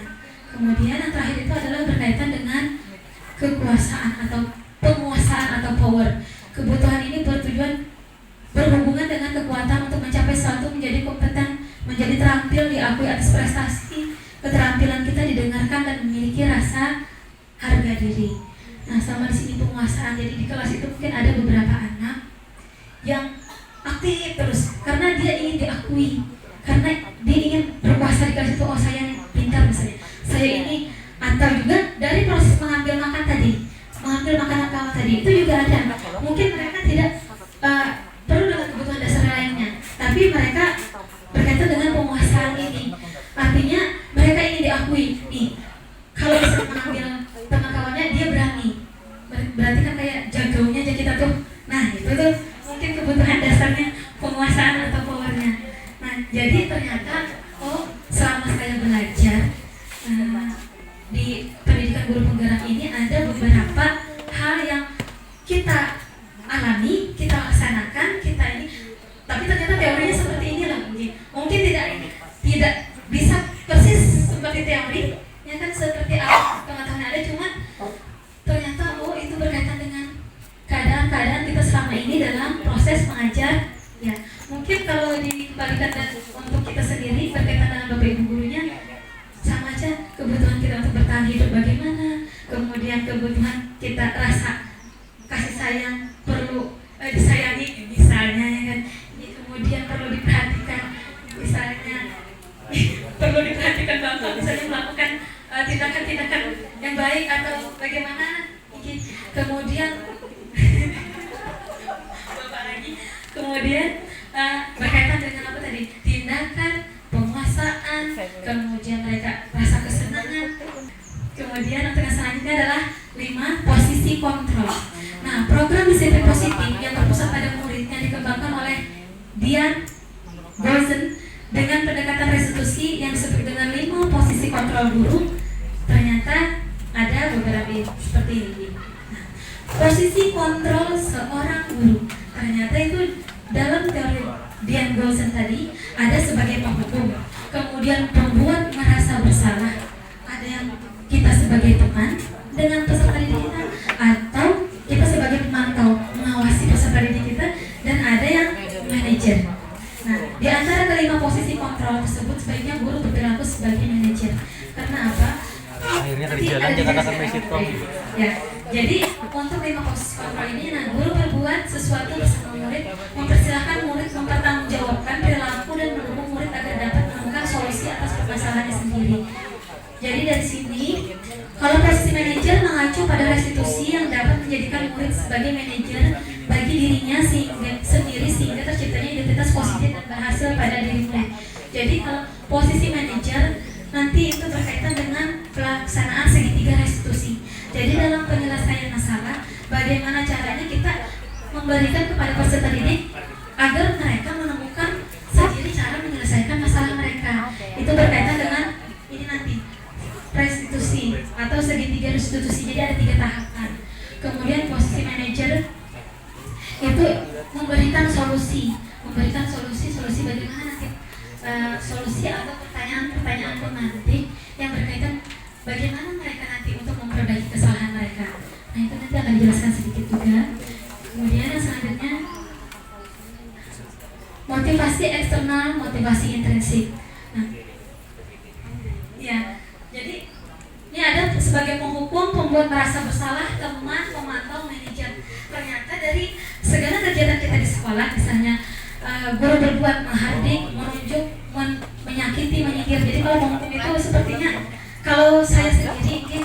kekuasaan atau penguasaan atau power. Kebutuhan ini bertujuan berhubungan dengan kekuatan untuk mencapai sesuatu, menjadi kompeten, menjadi terampil, diakui atas prestasi, keterampilan kita didengarkan dan memiliki rasa harga diri. Nah, sama di sini penguasaan. Jadi di kelas itu mungkin ada beberapa anak yang aktif terus karena dia ingin diakui, karena dia ingin berkuasa di kelas itu. Oh, saya yang pintar misalnya, saya ini. Atau juga dari proses mengambil makan tadi, mengambil makanan kawan tadi, itu juga ada. Mungkin mereka tidak perlu dengan kebutuhan dasar lainnya, tapi mereka berkaitan dengan penguasaan ini. Artinya mereka ingin diakui. Nih, kalau bisa mengambil teman kawannya, dia berani. Berarti kan kayak jagonya aja kita tuh. Nah, itu tuh mungkin kebutuhan dasarnya penguasaan atau powernya. Nah, jadi ternyata selama saya belajar di pendidikan guru penggerak ini ada beberapa hal yang kita alami, kita laksanakan, kita ini, tapi ternyata teorinya seperti inilah. Mungkin tidak bisa persis seperti teori, ya kan, seperti pengetahuan ada, cuman ternyata itu berkaitan dengan keadaan-keadaan kita selama ini dalam proses mengajar. Ya, mungkin kalau dikembalikan dan untuk kita sendiri berkaitan dengan Bapak Ibu gurunya, sama aja kebutuhan kita untuk bertahan hidup bagaimana, kemudian kebutuhan kita rasa kasih sayang, perlu disayangi misalnya, ya kan, kemudian perlu diperhatikan misalnya, perlu diperhatikan Bapak misalnya melakukan tindakan-tindakan yang baik atau bagaimana, kemudian Bapak lagi, kemudian berkaitan dengan apa tadi, tindakan, penguasaan, kemudian mereka rasa kesenangan. Kemudian untuk yang selanjutnya adalah 5 posisi kontrol. Nah, program disiplin positif yang terpusat pada muridnya dikembangkan oleh Dian Golson dengan pendekatan restitusi yang disebut dengan 5 posisi kontrol guru. Ternyata ada beberapa seperti ini. Nah, posisi kontrol seorang guru ternyata itu dalam teori Dian Golson tadi ada sebagai penghukum, kemudian pembuat merasa bersalah, ada yang kita sebagai teman dengan peserta didik kita, atau kita sebagai pemantau mengawasi peserta didik kita, dan ada yang manajer. Nah, di antara kelima posisi kontrol tersebut sebaiknya guru berperilaku sebagai manajer. Karena apa? Akhirnya dari jalan dia katakan mesit kok. Ya, jadi untuk 5 posisi kontrol ini, nah, guru berbuat sesuatu bersama murid, mempersilahkan murid mempertanggungjawabkan perilaku dan mendukung murid agar dapat menemukan solusi atas permasalahannya sendiri. Jadi dari sini, kalau posisi manajer mengacu pada restitusi yang dapat menjadikan murid sebagai manajer bagi dirinya sendiri sehingga terciptanya identitas positif dan berhasil pada diri murid. Jadi kalau posisi manajer nanti itu berkaitan dengan pelaksanaan segitiga restitusi. Jadi dalam penyelesaian masalah, bagaimana caranya kita memberikan kepada peserta didik agar mereka menemukan sendiri cara menyelesaikan masalah mereka. Itu berkaitan dengan ini nanti restitusi atau segitiga restitusi. Jadi ada 3 tahapan. Kemudian posisi manajer itu memberikan solusi bagaimana nanti solusi atau pertanyaan nanti yang berkaitan bagaimana mereka nanti untuk memperbaiki kesalahan mereka. Nah, itu nanti akan dijelaskan sedikit juga. Kemudian yang selanjutnya motivasi eksternal, motivasi intrinsik. Nah, ya, jadi ini ada sebagai penghukum, pembuat merasa bersalah, teman, pemantau, manajer. Ternyata dari segala kegiatan kita di sekolah, misalnya guru berbuat menghardik, menunjuk, menyakiti, menyingkir. Jadi kalau menghukum itu sepertinya, kalau saya sendiri mungkin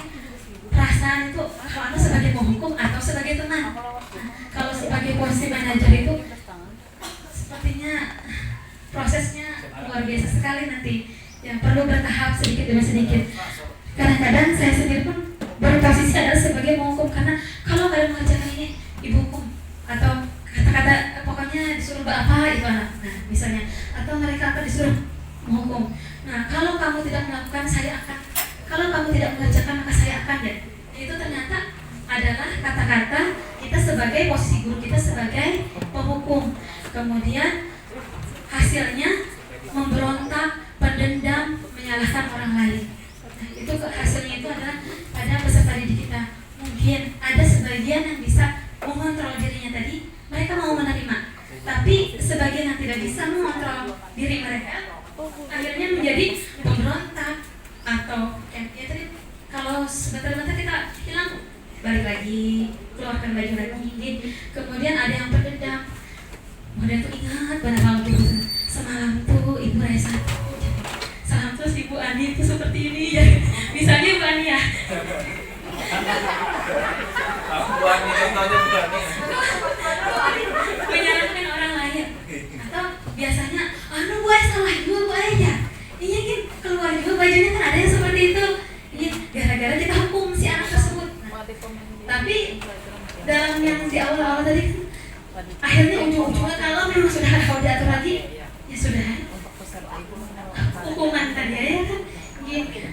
perasaan itu kalau Anda sebagai penghukum atau sebagai teman. Nah, kalau sebagai posisi manajer itu sepertinya prosesnya luar biasa sekali nanti. Ya, perlu bertahap sedikit demi sedikit. Kadang-kadang saya sendiri pun berposisi adalah sebagai penghukum, karena kalau kalian mengerjakan ini ibu hukum atau kata-kata pokoknya disuruh apa itu anak, nah misalnya, atau mereka akan disuruh menghukum. Nah, kalau kamu tidak melakukan saya akan, kalau kamu tidak mengerjakan maka saya akan, ya. Itu ternyata adalah kata-kata kita sebagai posisi guru, kita sebagai penghukum. Kemudian hasilnya memberontak, pendendam, menyalahkan orang lain. Nah, itu hasilnya itu adalah pada peserta didik kita. Mungkin sebentar-bentar kita hilang, balik lagi, keluarkan baju lagi, gitu. Kemudian ada yang berdendam. Kemudian tuh ingat pada waktu semalam tuh Ibu Raisa salam terus Ibu Ani tuh seperti ini ya. Misalnya Ibu Ani ya. Bu Ani contohnya Bu Ani. Menyalahkan orang lain. Atau biasanya, Bu Ai salah juga Bu Ai ya. Iya kan keluar juga bajunya kan ada yang seperti itu. Ini gara-gara kita hukum si anak tersebut. Nah, tapi dalam yang di awal-awal tadi akhirnya ujung-ujungnya kalau memang sudah ada kalau diatur lagi ya sudah hukuman tadi ya kan.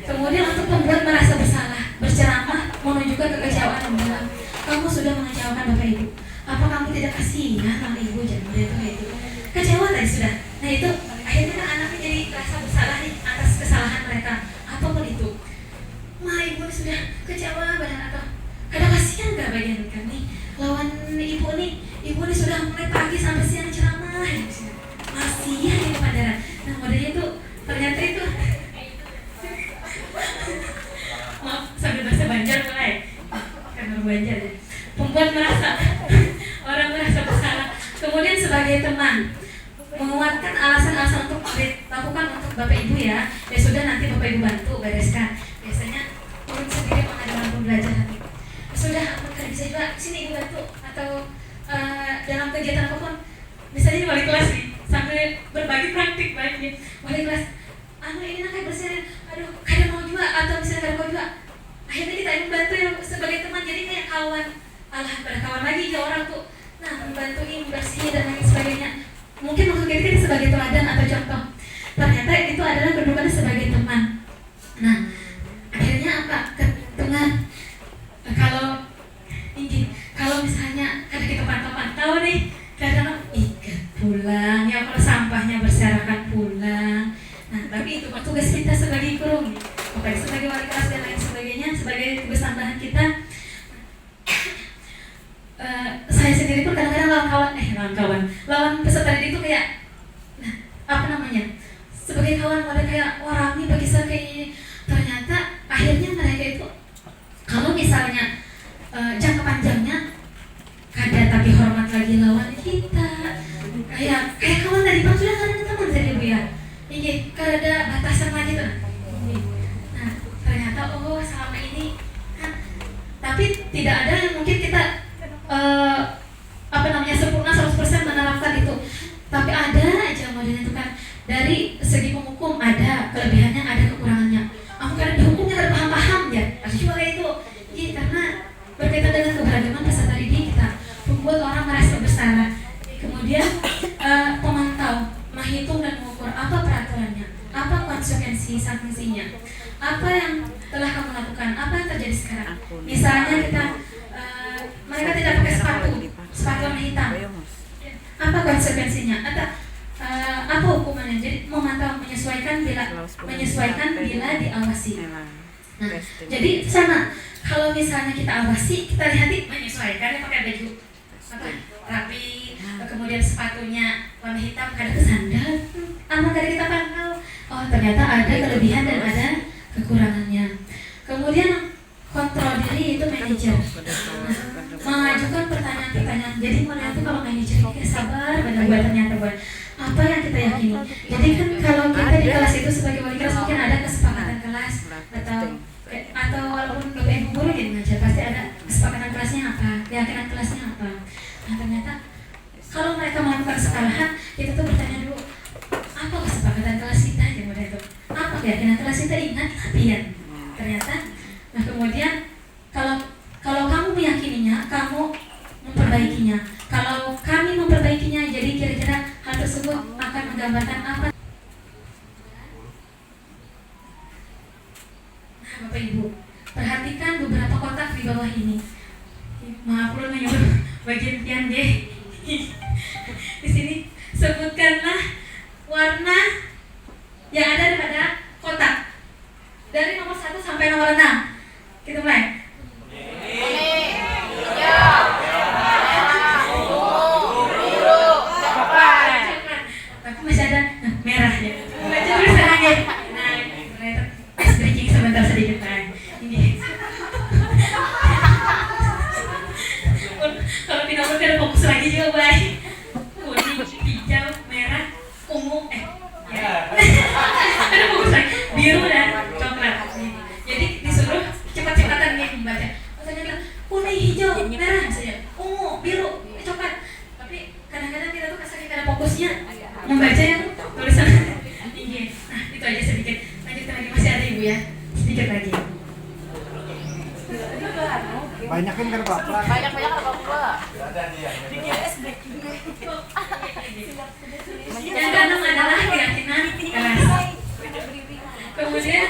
Kemudian untuk membuat merasa bersalah, berceramah menunjukkan kekecewaan yang dalam. Kamu sudah mengecewakan Bapak Ibu. Apa kamu tidak kasihan sama Ibu? Jangan itu. Kecewa tadi sudah. Nah itu akhirnya kan anaknya jadi rasa bersalah nih atas kesalahan mereka. Apapun itu. Ibu ini sudah kecewa badan atau kadang kasihan gak bagian kami lawan Ibu nih. Ibu ini sudah mulai pagi sampai siang ceramah ya, masih ya di Pandaran. Nah modelnya tuh ternyata itu maaf sambil bahasa Banjar mulai karena Banjar ya, membuat orang merasa bersalah. Kemudian sebagai teman menguatkan alasan-alasan untuk dilakukan untuk Bapak Ibu ya sudah nanti Bapak Ibu bantu bereskan. Biasanya turun sendiri mengadakan pembelajaran. Sudah bisa juga sini Ibu bantu atau dalam kegiatan apapun, misalnya di wali kelas nih sambil berbagi praktik baik nih wali kelas, ini nak kayak bersihin, kadang mau juga atau misalnya kadang mau juga, akhirnya kita membantu yang sebagai teman jadi kayak kawan, pada kawan lagi ya orang tuh, nah membantuin bersih dan lain sebagainya. Mungkin maksud kita sebagai teladan atau contoh, ternyata itu adalah kedudukannya sebagai teman. Nah akhirnya apa? Teman kalau misalnya kadang kita pantau nih, kadang ikat pulang ya, kalau sampahnya berserakan pulang. Nah tapi itu tugas kita sebagai guru, sebagai wali kelas dan lain sebagainya, sebagai tugas tambahan kita. Saya sendiri pun kadang-kadang lawan peserta didik itu kayak, sebagai kawan mereka kayak orang nih bagi saya kayak ini. Ternyata akhirnya mereka itu kalau misalnya jangka panjangnya kada tapi hormat lagi lawan kita, kayak kawan tadi bang sudah ada teman tadi Bu ya, ini kada batasan lagi tuh. Nah ternyata selama ini kan, tapi tidak ada yang mungkin kita sempurna 100% menerapkan itu, tapi ada aja modelnya itu kan. Dari segi penghukum ada kelebihannya, ada kekurangannya. Aku kadang dihukumnya kada paham-paham ya, pasti cuma kayak itu. Jadi karena berkaitan dengan keberagaman peserta didik kita, membuat orang merasa bersalah. Kemudian pemantau, menghitung dan mengukur apa peraturannya, apa konsekuensi sanksinya, apa yang telah kamu lakukan, apa yang terjadi sekarang. Misalnya kita mereka tidak pakai sepatu warna hitam, apa konsekuensinya, atau apa hukumannya. Jadi memantau, menyesuaikan bila diawasi. Nah, jadi sama. Kalau misalnya kita awasi, kita lihat menyesuaikan, pakai baju rapi, kemudian sepatunya warna hitam, kadang kesandal, kadang kita pantau. Ternyata ada kelebihan dan ada kekurangannya. Kemudian kontrol diri itu manajer. Mengajukan pertanyaan-pertanyaan. Jadi mulai itu kalau manajer kita sabar, benar-benar ternyata buat apa yang kita yakini. Jadi kan kalau kita di kelas itu sebagai wali kelas mungkin ada kesepakatan kelas atau walaupun Bapak Ibu guru yang ngajar pasti ada kesepakatan kelasnya apa, keyakinan kelasnya apa. Nah ternyata kalau mereka melakukan kesalahan, kita tuh bertanya dulu, apa kesepakatan kelas kita aja mudah itu, apa keyakinan kelas kita, ingat latihan. Ternyata, nah kemudian kalau kamu meyakininya, kamu memperbaikinya. Kalau kami memperbaikinya, jadi kira-kira hal tersebut akan menggambarkan apa? Nah, Bapak Ibu, perhatikan beberapa kotak di bawah ini. Maaf lu menyuruh bagian pian deh. Di sini sebutkanlah warna yang ada pada kotak dari nomor 1 sampai nomor 6. Kita mulai. Tapi masih ada merah ya. Baca tulisannya. Nah, breaking sebentar sedikit. Nah, ini Banyakin kan Pak. Banyak-banyak apa gua? Yang keenam adalah keyakinan kelas. Kemudian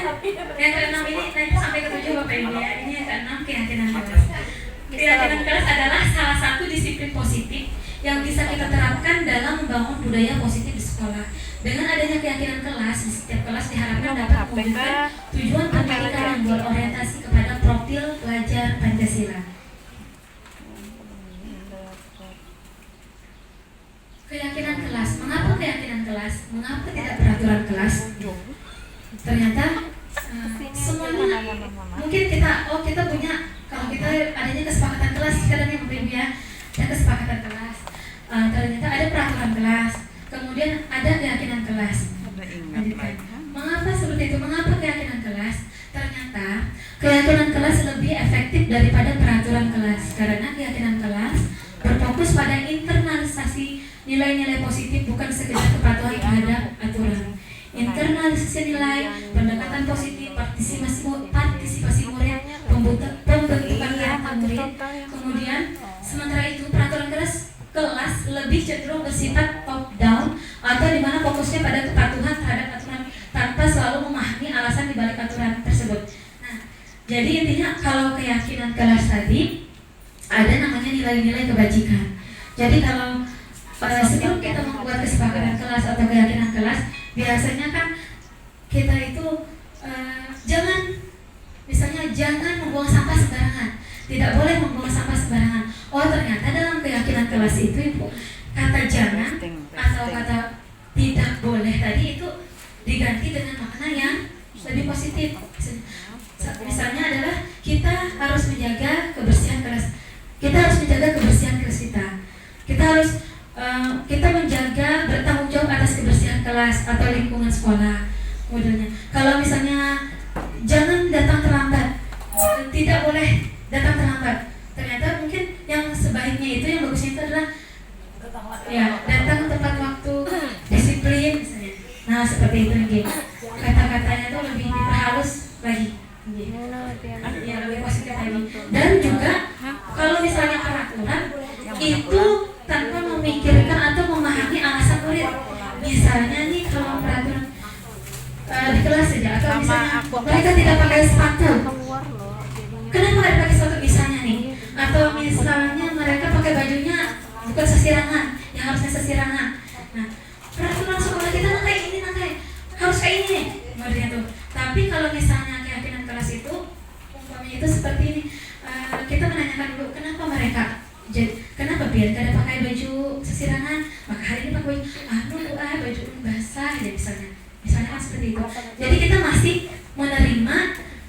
yang keenam ini nanti sampai ke-7 Bapak Ibu ya. Ini yang keenam keyakinan kelas. Keyakinan kelas adalah salah satu disiplin positif yang bisa kita terapkan dalam membangun budaya positif di sekolah. Dengan adanya keyakinan kelas, di setiap kelas diharapkan dapat mewujudkan tujuan pendidikan yang berorientasi kepada profil pelajar Pancasila. Keyakinan kelas. Mengapa keyakinan kelas? Mengapa tidak peraturan kelas? Ternyata semuanya mungkin kita punya, kalau kita adanya kesepakatan kelas sekarang yang Bapak Ibu ya, ada kesepakatan kelas. Ternyata ada peraturan kelas, kemudian ada keyakinan kelas. Mengapa seperti itu? Mengapa keyakinan kelas? Ternyata keyakinan kelas lebih efektif daripada peraturan kelas karena keyakinan kelas berfokus pada internalisasi nilai-nilai positif, bukan sekedar kepatuhan terhadap aturan. Internalisasi nilai, pendekatan positif, partisipasi murid, pembentukan karakter murid. Kemudian sementara itu peraturan kelas lebih cenderung bersifat top down atau di mana fokusnya pada kepatuhan terhadap aturan tanpa selalu memahami alasan di balik aturan tersebut. Nah, jadi intinya kalau keyakinan kelas tadi ada namanya nilai-nilai kebajikan. Jadi kalau sebelum kita membuat kesepakatan kelas atau keyakinan kelas, biasanya kan kita itu jangan membuang sampah sembarangan. Tidak boleh membuang sampah sembarangan. Oh, ternyata dalam keyakinan kelas itu Ibu, kata jangan atau kata tidak boleh tadi itu diganti dengan makna yang lebih positif. Misalnya adalah kita harus menjaga kebersihan kelas. Kita harus menjaga kebersihan kelas kita. Kita menjaga bertanggung jawab atas kebersihan kelas atau lingkungan sekolah. Modelnya. Kalau misalnya jangan datang terlambat, tidak boleh datang terlambat. Ternyata mungkin yang sebaiknya itu, yang bagusnya itu adalah ya datang tepat waktu, disiplin misalnya. Nah seperti itu nih, kata-katanya tuh lebih diperhalus lagi, ya lebih positif lagi. Dan juga kalau misalnya peraturan itu tanpa memikirkan atau memahami alasan murid. Misalnya nih kalau peraturan di kelas saja, atau misalnya mereka tidak pakai sepatu, kenapa nggak pakai sepatu misalnya nih? Atau misalnya mereka pakai bajunya bukan sesirangan, yang harusnya sesirangan. Nah, peraturan sekolah kita harus kayak ini nih, modelnya tuh. Tapi kalau misalnya keyakinan kelas itu, umpamanya itu seperti ini, kita menanyakan dulu kenapa mereka. Jadi, kenapa biar kada pakai baju sesirangan? Maka hari ini pakai baju basah ya misalnya kan seperti itu. Jadi kita masih menerima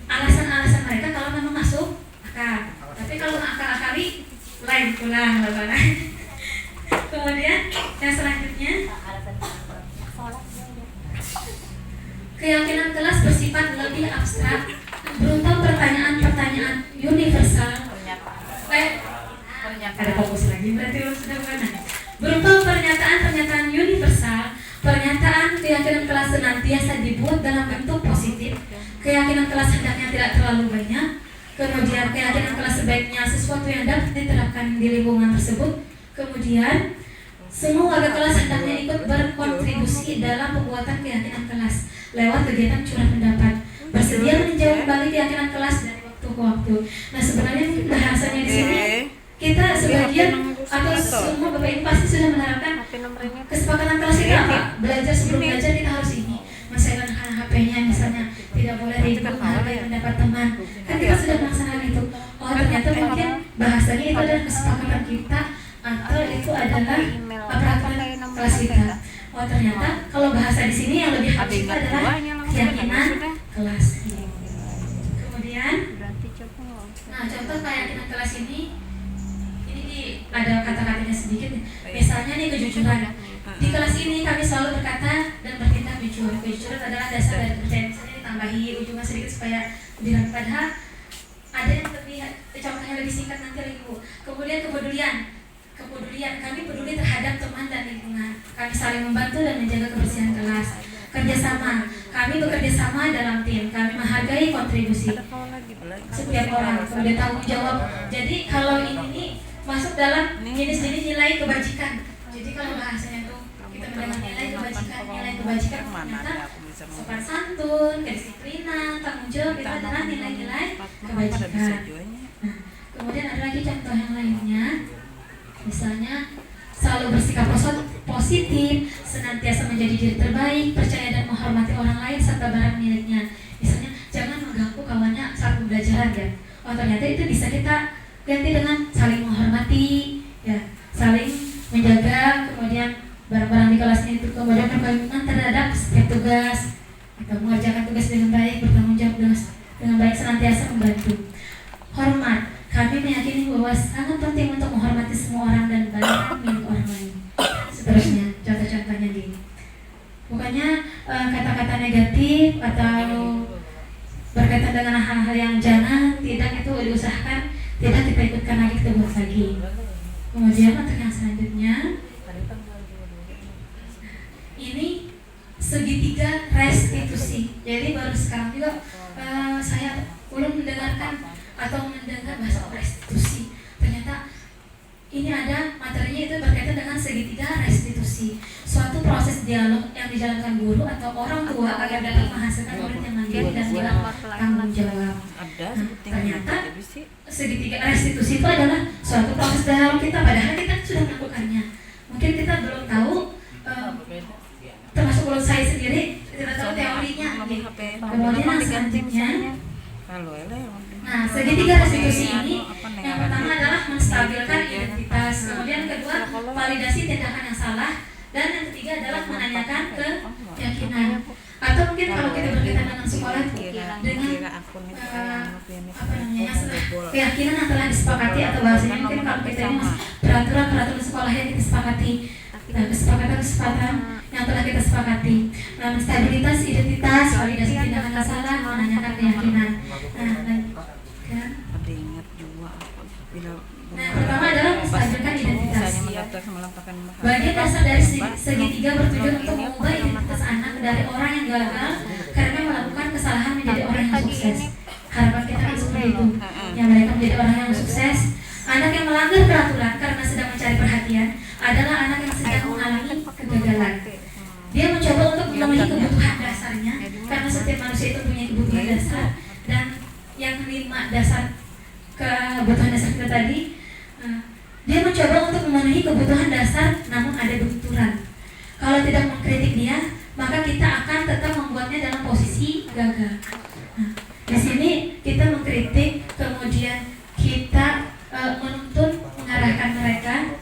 alasan-alasan mereka kalau memang masuk akal. Tapi kalau akal-akali lain pulang Bapak. Kemudian yang selanjutnya, keyakinan kelas bersifat lebih abstrak, berupa pertanyaan-pertanyaan universal. Ada fokus lagi berarti lo sudah mana? Berupa pernyataan-pernyataan universal. Pernyataan keyakinan kelas senantiasa dibuat dalam bentuk positif. Keyakinan kelas hendaknya tidak terlalu banyak. Kemudian keyakinan kelas sebaiknya sesuatu yang dapat diterapkan di lingkungan tersebut. Kemudian semua warga kelas hendaknya ikut berkontribusi dalam pembuatan keyakinan kelas lewat kegiatan curah pendapat. Bersedia meninjau kembali keyakinan kelas dari waktu ke waktu. Nah sebenarnya mungkin bahasanya di sini kita sebagian atau semua Bapak Ibu pasti sudah menerapkan kesepakatan kelas itu apa? Belajar sebelum belajar kita harus ini menyelesaikan HP-nya misalnya, tidak boleh ribut menghargai pendapat teman. Kan kita sudah melaksanakan itu. Oh ternyata mungkin bahasanya itu adalah kesepakatan kita atau itu adalah peraturan kelas kita. Oh ternyata kalau bahasa di sini yang lebih halus itu adalah keyakinan kelas. Kemudian, nah contoh keyakinan kelas ini ada kata-katanya sedikit. Misalnya nih kejujuran. Di kelas ini kami selalu berkata dan bertindak jujur. Kejujuran adalah dasar dari kepercayaan. Misalnya ditambahi ujungnya sedikit supaya lebih rapi. Padahal ada yang lebih contohnya lebih singkat nanti lagi Bu. Kemudian kepedulian. Kami peduli terhadap teman dan lingkungan. Kami saling membantu dan menjaga kebersihan kelas. Kerjasama. kami bekerja sama dalam tim, kami menghargai kontribusi setiap orang, kemudian tanggung jawab. Jadi kalau ini nih masuk dalam jenis-jenis nilai kebajikan. Jadi kalau bahasanya tuh kita mendengar nilai kebajikan ternyata sopan santun, kedisiplinan, tanggung jawab itu adalah nilai-nilai kebajikan. Nah, kemudian ada lagi contoh yang lainnya, misalnya selalu bersikap positif, senantiasa menjadi diri terbaik, percaya dan menghormati orang lain serta barang miliknya. Misalnya jangan mengganggu kawannya saat pembelajaran ya. Oh ternyata itu bisa kita ganti dengan saling menghormati, ya, saling menjaga, kemudian barang-barang di kelasnya itu, kemudian berkomitmen terhadap setiap tugas, atau mengerjakan tugas dengan baik, bertanggung jawab dengan baik, senantiasa membantu. Hormat, kami meyakini bahwa sangat penting untuk menghormati semua orang dan barang milik orang lain. Seterusnya, contoh-contohnya gini. Bukannya kata-kata negatif atau berkaitan dengan hal-hal yang jangan, tidak, itu diusahakan tidak kita ikutkan lagi, kita buat lagi. Kemudian untuk yang selanjutnya, ini segitiga restitusi. Jadi baru sekarang juga saya belum mendengarkan atau mendengar bahasa restitusi. Ternyata ini ada materinya, itu berkaitan dengan segitiga restitusi, suatu proses dialog yang dijalankan guru atau orang tua agar dapat menghasilkan murid yang mandiri dan bertanggung jawab. Nah, ternyata segitiga restitusi itu adalah suatu proses dialog kita, padahal kita sudah melakukannya. Mungkin kita belum tahu, termasuk kalau saya sendiri tidak tahu teorinya. Kemudian yang selanjutnya, nah segitiga restitusi ini yang pertama adalah menstabilkan identitas, kemudian kedua validasi tindakan yang salah, dan yang ketiga adalah menanyakan keyakinan. Atau mungkin kalau kita berkaitan dengan sekolah dengan keyakinan yang telah disepakati, atau bahasanya mungkin kalau kita ini peraturan sekolah yang kita sepakati. Nah, kesepakatan yang telah kita sepakati. Nah, stabilitas identitas, validasi tindakan yang salah, menanyakan keyakinan. Nah, pertama adalah menstabilkan identitas. Bagian dasar dari segitiga bertujuan untuk mengubah identitas anak dari orang yang gagal karena melakukan kesalahan menjadi orang yang sukses. Harapan kita kan seperti itu, yang mereka menjadi orang yang sukses. Anak yang melanggar peraturan karena sedang mencari perhatian adalah anak yang sedang mengalami kegagalan. Dia mencoba untuk memenuhi kebutuhan dasarnya, karena setiap manusia itu punya kebutuhan dasar. Dan yang 5 dasar kebutuhan dasar kita tadi, dia mencoba untuk memenuhi kebutuhan dasar, namun ada benturan. Kalau tidak mengkritik dia, maka kita akan tetap membuatnya dalam posisi gagal. Nah, di sini kita mengkritik, kemudian kita menuntun, mengarahkan mereka.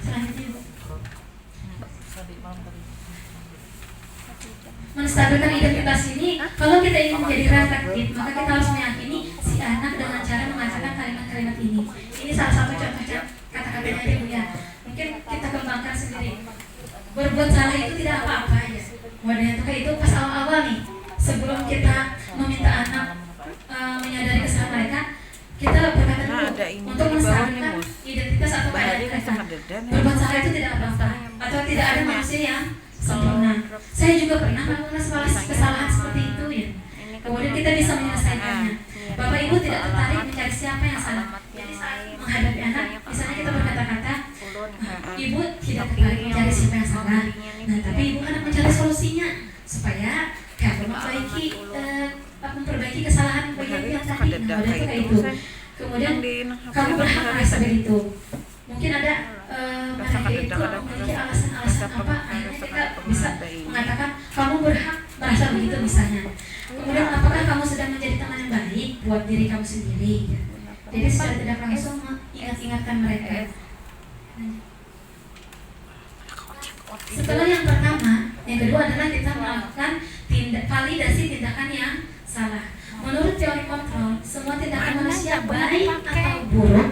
Selanjutnya, menstabilkan identitas ini, kalau kita ingin menjadi reflektif, maka kita harus meyakini si anak dengan cara mengatakan kalimat-kalimat ini. Ini salah satu contohnya kata-katanya dia punya. Mungkin kita kembangkan sendiri. Berbuat salah itu tidak apa-apa ya. Wadahnya itu pas awal-awal nih, sebelum kita meminta anak menyadari kesalahan mereka, kita berkata dulu untuk menstabilkan identitas atau keadaan mereka. Berbuat salah itu tidak apa-apa, atau tidak ada manusia yang sempurna. Saya juga pernah melakukan kesalahan seperti itu ya. Kemudian kita bisa menyelesaikannya. Bapak Ibu tidak tertarik mencari siapa yang salah. Jadi saat menghadapi anak, misalnya kita berkata-kata, Ibu tidak tertarik mencari siapa yang salah. Nah, tapi Ibu hendak mencari solusinya supaya kamu memperbaiki kesalahan bagian yang tadi. Nah, udah itu kayak itu. Kemudian kamu berhak merasa begitu. Mungkin ada mereka itu memiliki alasan-alasan apa, akhirnya kita bisa mengatakan kamu berhak merasa begitu misalnya. Kemudian apakah kamu sedang menjadi teman yang baik buat diri kamu sendiri? Jadi secara tidak langsung mengingat-ingatkan mereka. Setelah yang pertama, yang kedua adalah kita melakukan validasi tindakan yang salah. Menurut teori kontrol, semua tindakan manusia baik atau buruk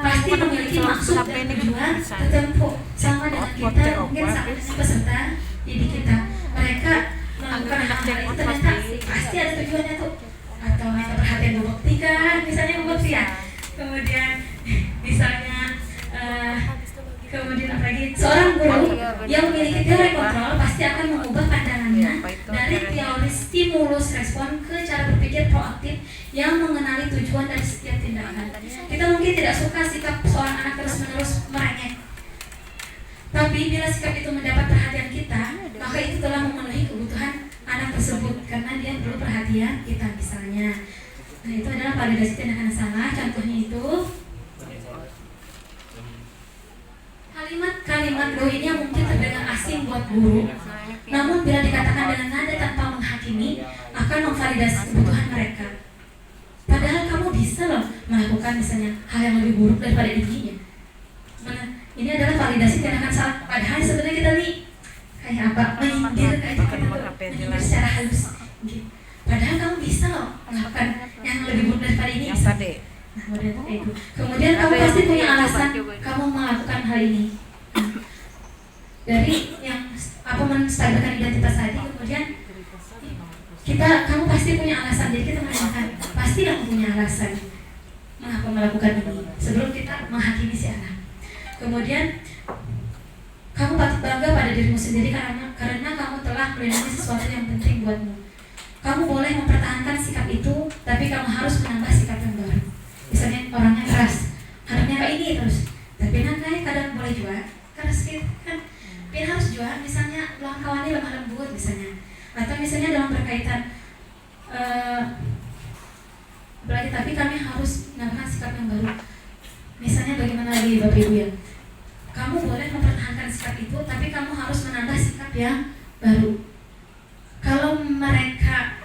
pasti memiliki maksud dan tujuan tertentu. Sama dengan kita, mungkin sama dengan peserta didik kita, mereka melakukan hal-hal itu ternyata pasti ada tujuannya tuh. Atau minta perhatian membuktikan, misalnya membuktikan. Kemudian misalnya Kemudian apalagi seorang guru yang memiliki teori kontrol pasti akan mengubah pandangannya dari teori stimulus respon ke cara berpikir proaktif yang mengenali tujuan dari setiap tindakan. Kita mungkin tidak suka sikap seorang anak terus-menerus merengek, tapi bila sikap itu mendapat perhatian kita, maka itu telah memenuhi kebutuhan anak tersebut karena dia perlu perhatian kita misalnya. Nah, itu adalah validasi tindakan salah. Contohnya itu kalimat-kalimat doi ini yang mungkin terdengar asing buat guru, namun bila dikatakan dengan nada tanpa menghakimi akan memvalidasi kebutuhan mereka. Padahal kamu bisa loh melakukan misalnya hal yang lebih buruk daripada ini. Ini adalah validasi tindakan salah. Padahal sebenarnya kita nih kayak apa, menyindir kayak gitu, menyindir secara halus. Gitu. Padahal kamu bisa loh melakukan yang lebih buruk daripada ini. Bisa. Nah, kemudian kamu pasti punya alasan kamu melakukan hal ini. Dari yang apa menstabilkan identitas tadi, kemudian kamu pasti punya alasan. Jadi kita menanyakan, pasti kamu punya alasan mengapa melakukan ini sebelum kita menghakimi si anak. Kemudian kamu patut bangga pada dirimu sendiri karena kamu telah melindungi sesuatu yang penting buatmu. Kamu boleh mempertahankan sikap itu, tapi kamu harus menambah sikap yang baru. Misalnya orangnya keras, anaknya kayak ini terus, tapi anaknya kadang boleh juga keras gitu kan. Tapi harus juga misalnya lawan kawannya lemah lembut misalnya, atau misalnya dalam berkaitan berarti tapi kami harus menambah sikap yang baru. Misalnya bagaimana lagi Bapak Ibu ya? Kamu boleh mempertahankan sikap itu, tapi kamu harus menambah sikap yang baru. Kalau mereka,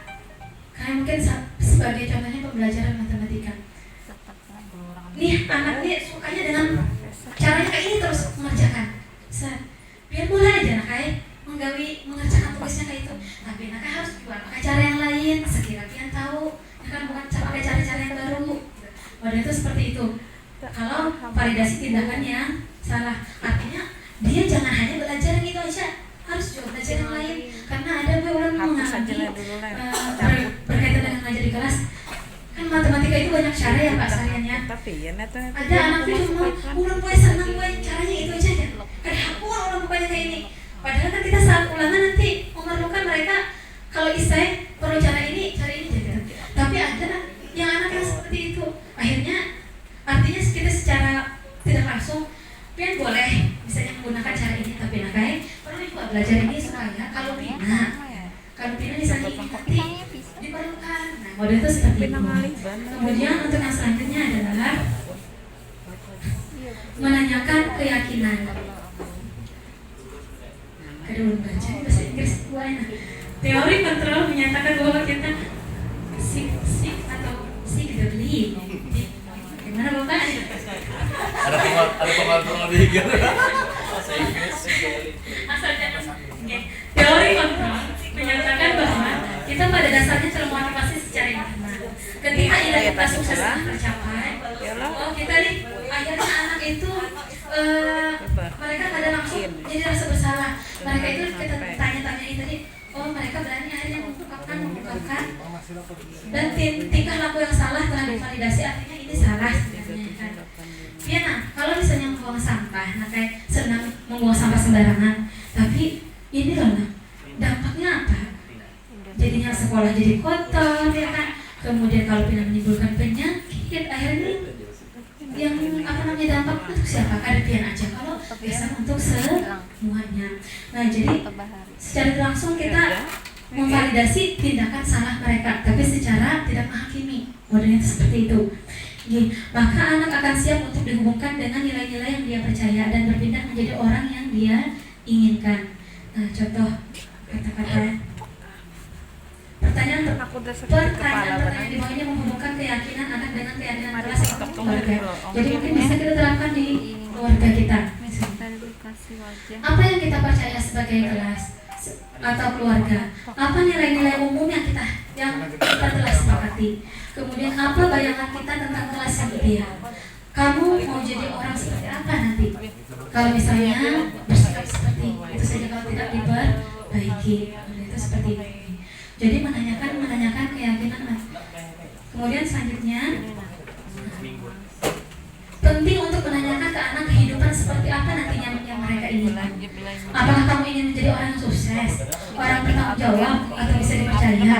kayak mungkin sebagai contohnya pembelajaran matematika. Nih anaknya sukanya dengan caranya kayak ini terus mengerjakan. Biar boleh aja nak kayak mengerjakan tugasnya kayak itu. Tapi nak harus juga pakai cara yang lain. Sekiranya pian tahu, ya kan bukan pakai cara-cara yang baru. Wadah itu seperti itu. Kalau validasi tindakan yang salah, artinya dia jangan hanya belajar yang itu aja, harus juga belajar yang lain. Karena ada orang mengalami berkaitan dengan ngajar di kelas. Kan matematika itu banyak cara ya Pak sariannya. Ada anak itu cuma ulang poin senang poin caranya itu aja ya. Kayak aku ulang poinnya kayak ini. Padahal kan kita saat ulangan nanti memerlukan mereka kalau isai perlu cara ini gitu. Tapi ada yang anak yang seperti itu. Akhirnya artinya kita secara tidak langsung pian boleh misalnya menggunakan cara ini, tapi nakai perlu juga belajar ini supaya kalau Pina misalnya ini nanti diperlukan. Nah, model itu seperti itu. Kemudian untuk yang selanjutnya adalah menanyakan keyakinan. Aduh, baca bahasa Inggris gue enak. Teori kontrol menyatakan bahwa kita sick atau sick the belief. Gimana Bapak? Ada pengaruh gitu. Bahasa Inggris. Asal jangan. Teori kontrol menyatakan bahwa kita pada dasarnya termotivasi secara internal. Ketika identitas sukses tercapai, oh kita nih akhirnya anak itu mereka kadang langsung jadi rasa bersalah. Mereka itu kita tanya-tanyain tadi, oh mereka berani akhirnya mengungkapkan dan tingkah laku yang salah telah divalidasi, artinya ini salah sebenarnya kan. Ya nah, kalau misalnya membuang sampah, nah kayak senang membuang sampah sembarangan, tapi ini loh nah, dampaknya apa? Jadinya sekolah jadi kotor ya kan. Kemudian kalau menimbulkan penyakit, akhirnya yang dampak untuk siapa? Ada pian aja kalau biasa untuk semuanya. Nah jadi secara langsung kita memvalidasi tindakan salah mereka, tapi secara tidak menghakimi. Modelnya seperti itu. Maka anak akan siap untuk dihubungkan dengan nilai-nilai yang dia percaya dan berpindah menjadi orang yang dia inginkan. Nah contoh kata-kata pertanyaan di bawah ini menghubungkan keyakinan anak dengan keyakinan kelas atau keluarga. Jadi mungkin bisa kita terapkan di keluarga kita. Apa yang kita percaya sebagai kelas atau keluarga? Apa nilai-nilai umum yang kita telah sepakati? Kemudian apa bayangan kita tentang kelas yang ideal? Kamu mau jadi orang seperti apa nanti? Kalau misalnya bersikap seperti itu saja, kalau tidak diperbaiki, itu seperti ini. Jadi menanyakan keyakinan. Kemudian selanjutnya penting untuk menanyakan ke anak kehidupan seperti apa nantinya yang mereka inginkan. Apakah kamu ingin menjadi orang yang sukses, orang bertanggung jawab, atau bisa dipercaya?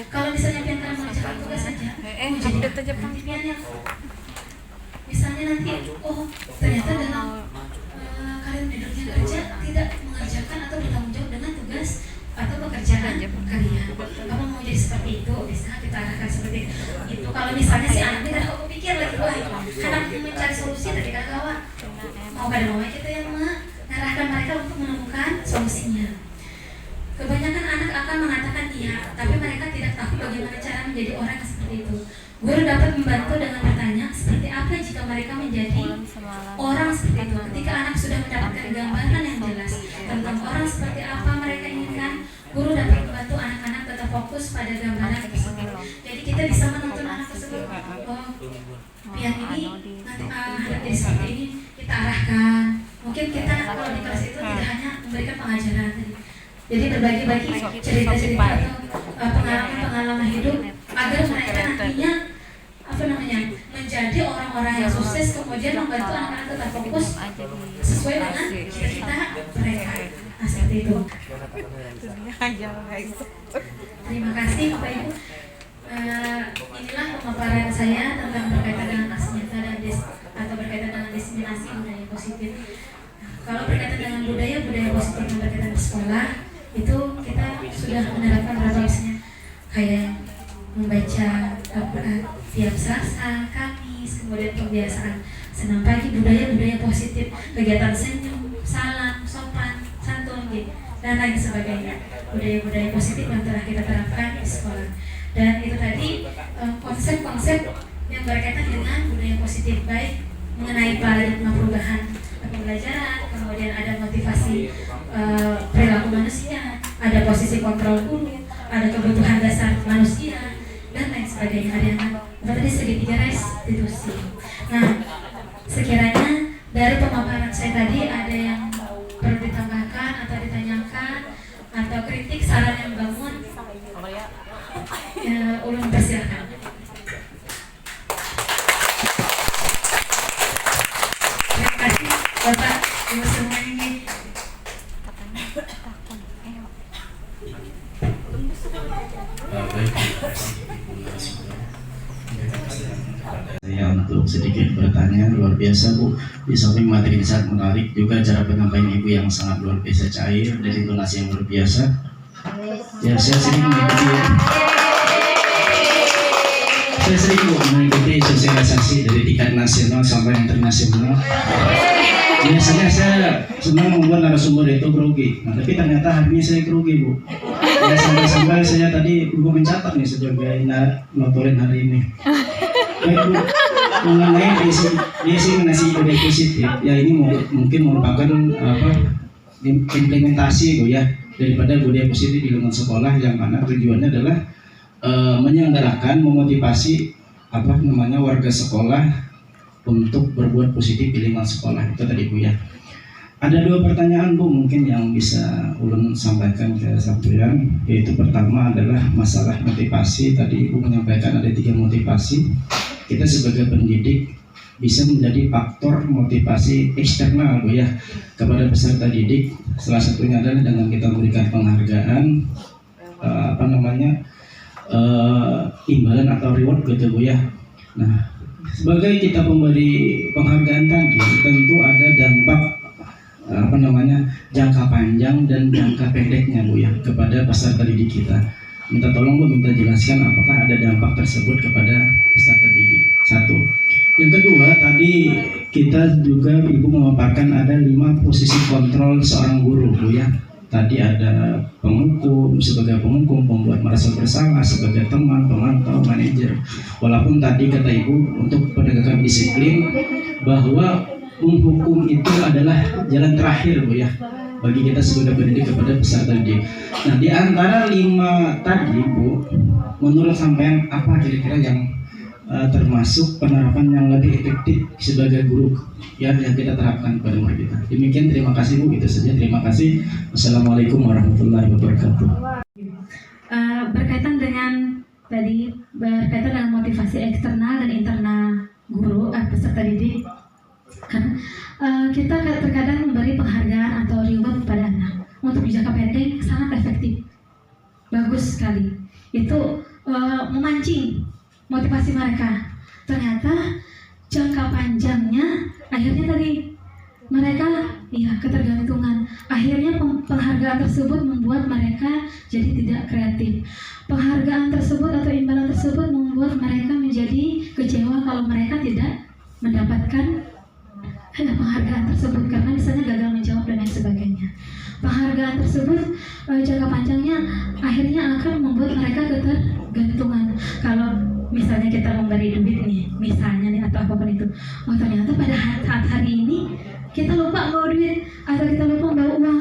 Kalau misalnya pian kalian mengerjakan tugas saja, update aja Bang. pian yang misalnya nanti, oh ternyata dalam kalian di dunia kerja tidak mengerjakan atau bertanggung jawab dengan tugas atau pekerjaan kalian. Kamu mau jadi seperti itu, bisa kita arahkan seperti itu. Kalau misalnya si anak tidak aku pikir lagi, wah anak mencari solusi tadi kan kawan. Mau kada mau kita yang mengarahkan mereka untuk menemukan solusinya. Kebanyakan anak akan mengatakan iya, tapi mereka tidak tahu bagaimana cara menjadi orang yang seperti itu. Guru dapat membantu dengan bertanya seperti apa jika mereka menjadi orang seperti itu. Ketika anak sudah mendapatkan gambaran yang jelas tentang orang seperti apa mereka inginkan, guru dapat membantu anak-anak tetap fokus pada gambaran tersebut. Jadi kita bisa menuntun anak tersebut, oh pian ini nanti anak jadi seperti ini, kita arahkan. Mungkin kita kalau di kelas itu tidak hanya memberikan pengajaran tadi, jadi berbagi-bagi cerita-cerita atau pengalaman-pengalaman hidup agar mereka nantinya menjadi orang-orang yang sukses, kemudian membantu anak-anak tetap fokus sesuai dengan cita-cita mereka. Nah, seperti itu. Terima kasih Bapak Ibu. Inilah pemaparan saya tentang berkaitan dengan aksi nyata dan atau berkaitan dengan diseminasi budaya positif. Kalau berkaitan dengan budaya positif yang berkaitan di sekolah, itu kita sudah menerapkan berapa misalnya kayak membaca Al-Quran tiap Selasa, Kamis, kemudian kebiasaan senam pagi, budaya positif, kegiatan senyum, salam, sopan, santun, dan lain sebagainya. Budaya positif yang telah kita terapkan di sekolah. Dan itu tadi konsep-konsep yang berkaitan dengan budaya positif, baik mengenai paradigma perubahan pembelajaran, kemudian ada motivasi perilaku manusia, ada posisi kontrol guru, ada kebutuhan dasar manusia, dan lain sebagainya. Ada yang tadi segitiga restitusi. Nah, sekiranya dari pemaparan saya tadi ada yang perlu ditambahkan atau ditanyakan atau kritik, saran yang bangun, ya, ulun persilakan. Terima kasih Bapak Ibu semua ini. Saya untuk sedikit bertanya, luar biasa Bu. Di samping materi sangat menarik, juga cara penyampaian Ibu yang sangat luar biasa cair dan intonasi yang luar biasa. Ya, saya sering mengikuti sosialisasi dari tingkat nasional sampai internasional. Biasanya saya senang membuat narasumber itu grogi, nah, tapi ternyata hari ini saya grogi Bu. Ya, sampai saya tadi lupa mencatat nih sebagai notorin hari ini. Baik Bu, mengenai diseminasi budaya positif, ya ini mungkin merupakan implementasi Bu ya daripada budaya positif di lingkungan sekolah, yang mana tujuannya adalah menyelenggarakan, memotivasi warga sekolah untuk berbuat positif di lingkungan sekolah. Itu tadi Bu ya. Ada dua pertanyaan Bu mungkin yang bisa ulun sampaikan ke sampean, yaitu pertama adalah masalah motivasi. Tadi Ibu menyampaikan ada 3 motivasi. Kita sebagai pendidik bisa menjadi faktor motivasi eksternal Bu ya kepada peserta didik. Salah satunya adalah dengan kita memberikan penghargaan, imbalan atau reward gitu Bu ya. Nah, sebagai kita pemberi penghargaan tadi, tentu ada dampak jangka panjang dan jangka pendeknya Bu ya kepada peserta didik kita. Minta tolong Bu, minta jelaskan apakah ada dampak tersebut kepada peserta didik. Satu. Yang kedua, tadi kita juga Ibu memaparkan ada 5 posisi kontrol seorang guru Bu ya. Tadi ada penghukum, sebagai penghukum, pembuat merasa bersalah, sebagai teman, pemantau, manajer. Walaupun tadi kata Ibu untuk penegakan disiplin bahwa menghukum itu adalah jalan terakhir Bu ya bagi kita sebagai pendidik kepada peserta didik. Nah, di antara 5 tadi Bu, menurut sampean apa kira-kira yang termasuk penerapan yang lebih efektif sebagai guru yang kita terapkan pada murid kita? Demikian, terima kasih Bu, itu saja. Terima kasih. Wassalamualaikum warahmatullahi wabarakatuh. Berkaitan dengan motivasi eksternal dan internal guru peserta didik, kita terkadang memberi penghargaan atau reward kepada anak untuk jangka pendek sangat efektif, bagus sekali. Itu memancing motivasi mereka. Ternyata jangka panjangnya akhirnya tadi mereka ketergantungan. Akhirnya penghargaan tersebut membuat mereka jadi tidak kreatif. Penghargaan tersebut atau imbalan tersebut membuat mereka menjadi kecewa kalau mereka tidak mendapatkan penghargaan tersebut karena misalnya gagal menjawab dan lain sebagainya. Penghargaan tersebut jangka panjangnya akhirnya akan membuat mereka ketergantungan. Kalau misalnya kita memberi duit nih, misalnya nih atau apapun itu, ternyata pada saat hari ini kita lupa bawa duit atau kita lupa bawa uang.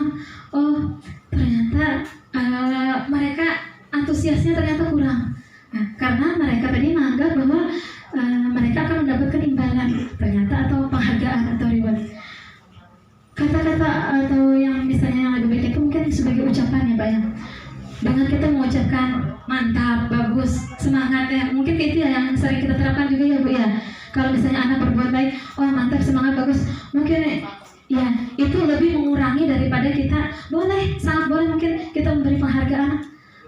Ternyata mereka antusiasnya ternyata kurang. Nah, karena mereka tadi menganggap bahwa mereka akan mendapatkan imbalan ternyata atau penghargaan atau reward. Kata-kata atau yang misalnya yang lebih baik itu mungkin sebagai ucapan ya Pak ya. Dengan kita mengucapkan mantap, bagus, semangat ya. Mungkin itu ya yang sering kita terapkan juga ya Bu ya. Kalau misalnya anak berbuat baik, mantap, semangat, bagus. Mungkin ya itu lebih mengurangi daripada kita sangat boleh mungkin kita memberi penghargaan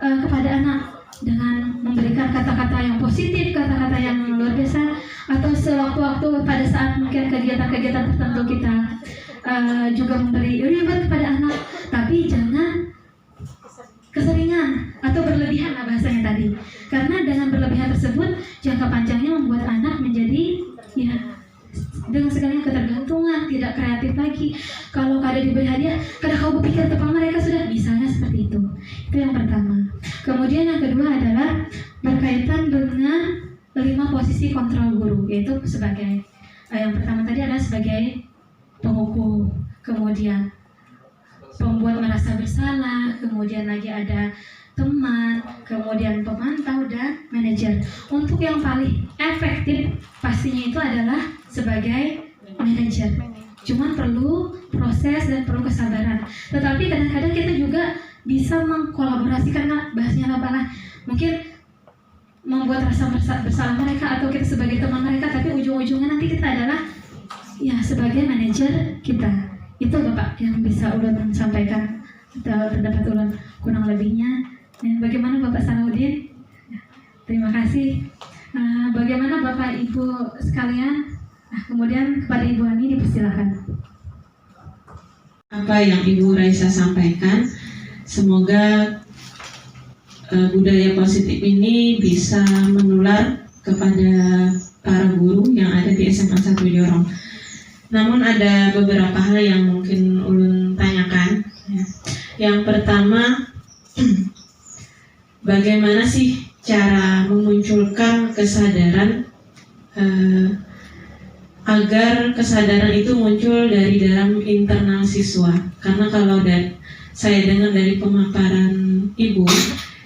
kepada anak dengan memberikan kata-kata yang positif, kata-kata yang luar biasa, atau sewaktu-waktu pada saat mungkin kegiatan-kegiatan tertentu kita juga memberi reward kepada anak, tapi jangan keseringan atau berlebihan lah bahasanya tadi. Karena dengan berlebihan tersebut jangka panjangnya membuat anak menjadi dengan segala ketergantungan, tidak kreatif lagi. Kalau kada diberi hadiah, kada kau berpikir tentang mereka sudah, misalnya seperti itu. Itu yang pertama. Kemudian yang kedua adalah berkaitan dengan 5 posisi kontrol guru, yaitu sebagai yang pertama tadi adalah sebagai penghukum, kemudian pembuat merasa bersalah, kemudian lagi ada teman, kemudian pemantau dan manajer. Untuk yang paling efektif pastinya itu adalah sebagai manajer. Cuman perlu proses dan perlu kesabaran. Tetapi kadang-kadang kita juga bisa mengkolaborasi karena bahasnya apa mungkin membuat rasa bersalah mereka atau kita sebagai teman mereka, tapi ujung-ujungnya nanti kita adalah sebagai manajer kita. Itu Bapak yang bisa ulun sampaikan, terdapat ulun kurang lebihnya. Bagaimana Bapak Salahuddin? Terima kasih. Bagaimana Bapak Ibu sekalian? Kemudian kepada Ibu Ani dipersilakan. Apa yang Ibu Raisa sampaikan, semoga budaya positif ini bisa menular kepada para guru yang ada di SMA 1 Jorong. Namun ada beberapa hal yang mungkin ulun tanyakan. Yang pertama, bagaimana sih cara memunculkan kesadaran agar kesadaran itu muncul dari dalam internal siswa? Karena kalau saya dengar dari pemaparan Ibu,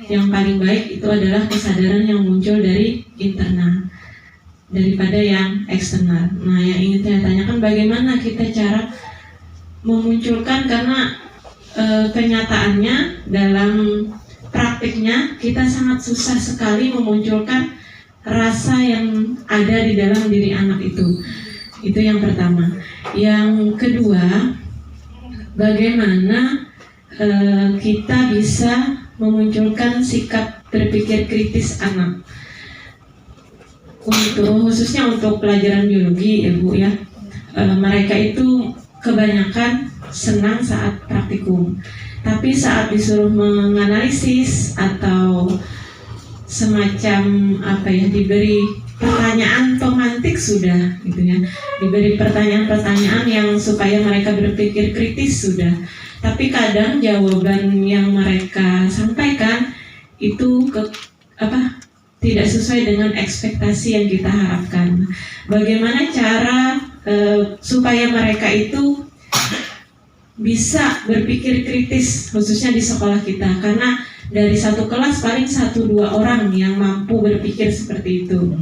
yang paling baik itu adalah kesadaran yang muncul dari internal daripada yang eksternal. Nah, yang ingin saya tanyakan, bagaimana kita cara memunculkan, karena kenyataannya dalam praktiknya kita sangat susah sekali memunculkan rasa yang ada di dalam diri anak itu. Itu yang pertama. Yang kedua, bagaimana kita bisa memunculkan sikap berpikir kritis anak, khususnya untuk pelajaran biologi ya Bu ya. Mereka itu kebanyakan senang saat praktikum, tapi saat disuruh menganalisis atau semacam diberi pertanyaan pemantik sudah gitu ya, diberi pertanyaan-pertanyaan yang supaya mereka berpikir kritis sudah, tapi kadang jawaban yang mereka sampaikan itu tidak sesuai dengan ekspektasi yang kita harapkan. Bagaimana cara supaya mereka itu bisa berpikir kritis, khususnya di sekolah kita, karena dari satu kelas paling 1-2 orang yang mampu berpikir seperti itu.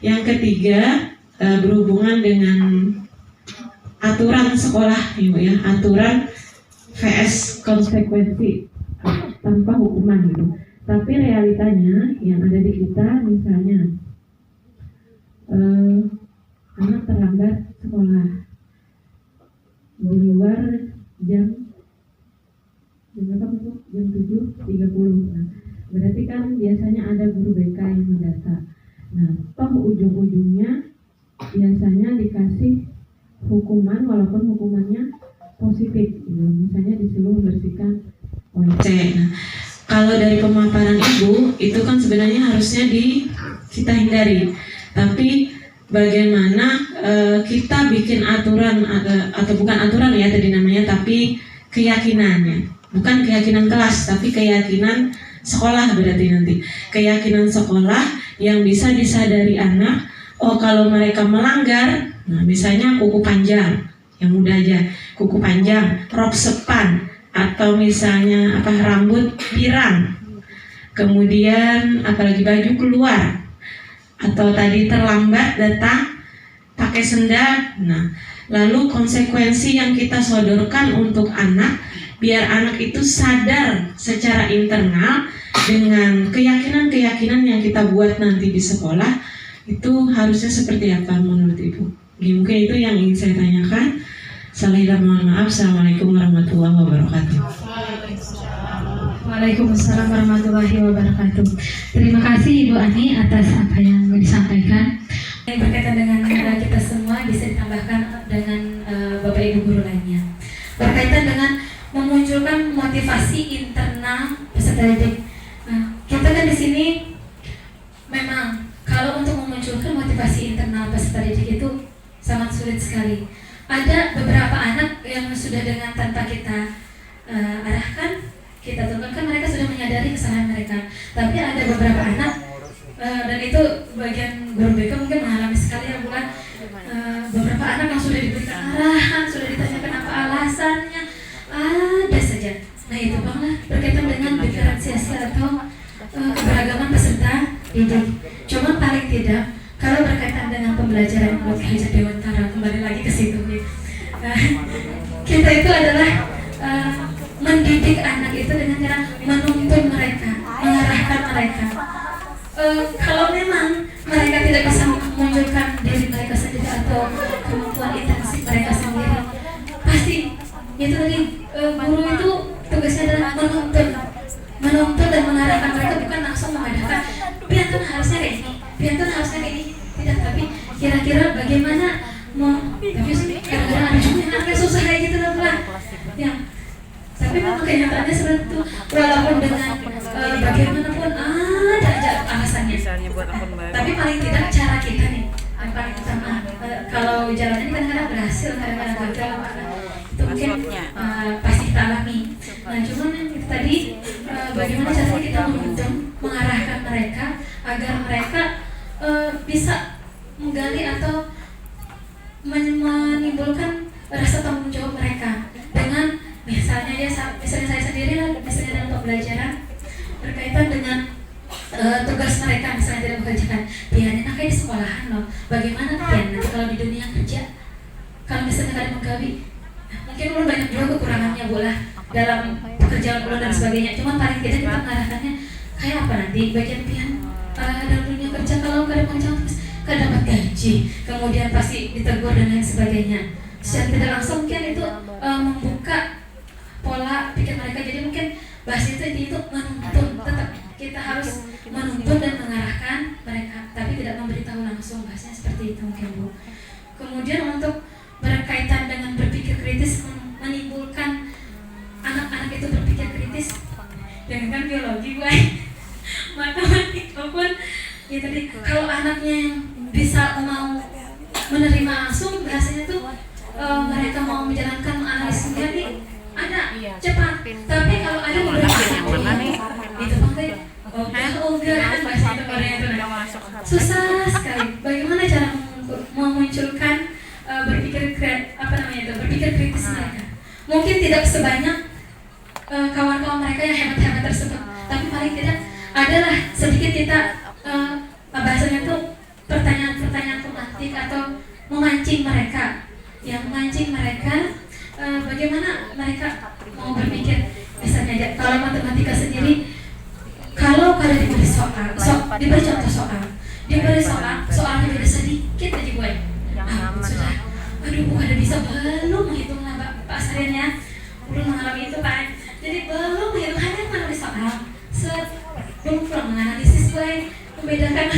Yang ketiga, berhubungan dengan aturan sekolah ya, aturan vs konsekuensi tanpa hukuman gitu. Tapi realitanya yang ada di kita, misalnya anak terlambat sekolah, jam berapa masuk? Jam 7.30. Nah, berarti kan biasanya ada guru BK yang mendata. Nah, toh ujung-ujungnya biasanya dikasih hukuman walaupun hukumannya positif, gitu. Misalnya disuruh bersihkan WC. Nah, kalau dari pemaparan ibu itu kan sebenarnya harusnya kita hindari. Tapi bagaimana kita bikin aturan atau bukan aturan ya tadi namanya, tapi keyakinannya, bukan keyakinan kelas, tapi keyakinan sekolah berarti nanti keyakinan sekolah yang bisa disadari anak. Oh, kalau mereka melanggar, nah misalnya kuku panjang, yang mudah aja, kuku panjang, rok sepan, atau misalnya rambut pirang, kemudian apalagi baju keluar, atau tadi terlambat datang pakai sendal. Nah, lalu konsekuensi yang kita sodorkan untuk anak, biar anak itu sadar secara internal dengan keyakinan-keyakinan yang kita buat nanti di sekolah, itu harusnya seperti apa menurut Ibu? Mungkin itu yang ingin saya tanyakan. Salah mohon maaf. Assalamualaikum warahmatullahi wabarakatuh. Waalaikumsalam warahmatullahi wabarakatuh. Terima kasih Ibu Ani atas apa yang disampaikan. Yang berkaitan dengan kita semua bisa ditambahkan dengan Bapak Ibu guru lainnya. Berkaitan dengan memunculkan motivasi internal peserta didik. Nah, kita kan di sini memang kalau untuk memunculkan motivasi internal peserta didik itu sangat sulit sekali. Ada beberapa anak yang sudah dengan tanpa kita arahkan, kita turunkan, mereka sudah menyadari kesalahan mereka. Tapi ada beberapa anak dan itu bagian guru BK mungkin mengalami sekali ya bukan, beberapa anak yang sudah diberikan arahan, sudah ditanyakan apa alasannya, ada saja. Nah itu banglah berkaitan dengan diferensiasi atau keberagaman peserta didik. Cuma paling tidak kalau berkaitan dengan pembelajaran buat Hajar Dewantara, kembali lagi ke situ ya. Kita itu adalah mendidik anak itu dengan cara menuntun mereka, mengarahkan mereka. Kalau memang mereka tidak bisa menunjukkan diri mereka sendiri atau kemampuan intensif mereka sendiri, pasti itu tadi guru itu tugasnya adalah menuntun dan mengarahkan mereka, bukan langsung mengadakan piantun harusnya kayak ini, piantun harusnya kayak ini, tidak, tapi kira-kira bagaimana tapi kadang-kadang ada juga yang agak susah kayak gitu lah pula ya. Tapi memang kenyataannya seperti itu, walaupun dengan bagaimanapun ada aja alasannya. Tapi paling tidak cara kita nih yang paling utama. Kalau jalannya ini kadang-kadang berhasil, kadang-kadang gagal, itu mungkin pasti kita alami. Nah cuman itu tadi bagaimana caranya kita menuntun, mengarahkan mereka agar mereka bisa menggali atau menimbulkan rasa tanggung jawab mereka dengan misalnya saya sendiri lah, misalnya dalam pembelajaran berkaitan dengan tugas mereka misalnya tidak bekerjakan, pian enaknya di sekolahan loh, bagaimana pian nanti kalau di dunia kerja, kalau misalnya kalian menggawi, mungkin ulun banyak juga kekurangannya bola dalam pekerjaan ulun dan sebagainya, cuma paling tidak kita mengarahkannya kayak apa nanti bagian pian dalam dunia kerja kalau kalian mengerjakan terus kalian dapat gaji, kemudian pasti ditegur dan lain sebagainya. Secara tidak langsung mungkin itu membuka pola pikir mereka, jadi mungkin bahasa itu menuntun, tetap kita harus menuntun dan mengarahkan mereka, tapi tidak memberitahu langsung, bahasanya seperti itu mungkin Bu. Kemudian untuk berkaitan dengan berpikir kritis, menimbulkan anak-anak itu berpikir kritis, jangan kan biologi Bu, matematika pun ya tadi, kalau anaknya yang bisa mau menerima langsung, bahasanya itu mereka mau menjalankan menganalisis sendiri ada cepat, tapi kalau ada beberapa itu pakai ogah bahasa itu Korea itu susah sekali. Bagaimana cara memunculkan berpikir kritis mereka? Mungkin tidak sebanyak kawan-kawan mereka yang hebat-hebat tersebut, tapi paling tidak adalah sedikit kita bahasanya itu pertanyaan-pertanyaan pemantik atau memancing mereka, bagaimana mereka mau berpikir. Misalnya kalau matematika sendiri, kalau kalian diberi diberi contoh soalnya beda sedikit aja gue, sudah, aduh ada bisa belum menghitung lah Pak Sarian ya, gitu kan. Jadi belum gitu hanya menulis soal, belum pulang menganalisis gue, membedakan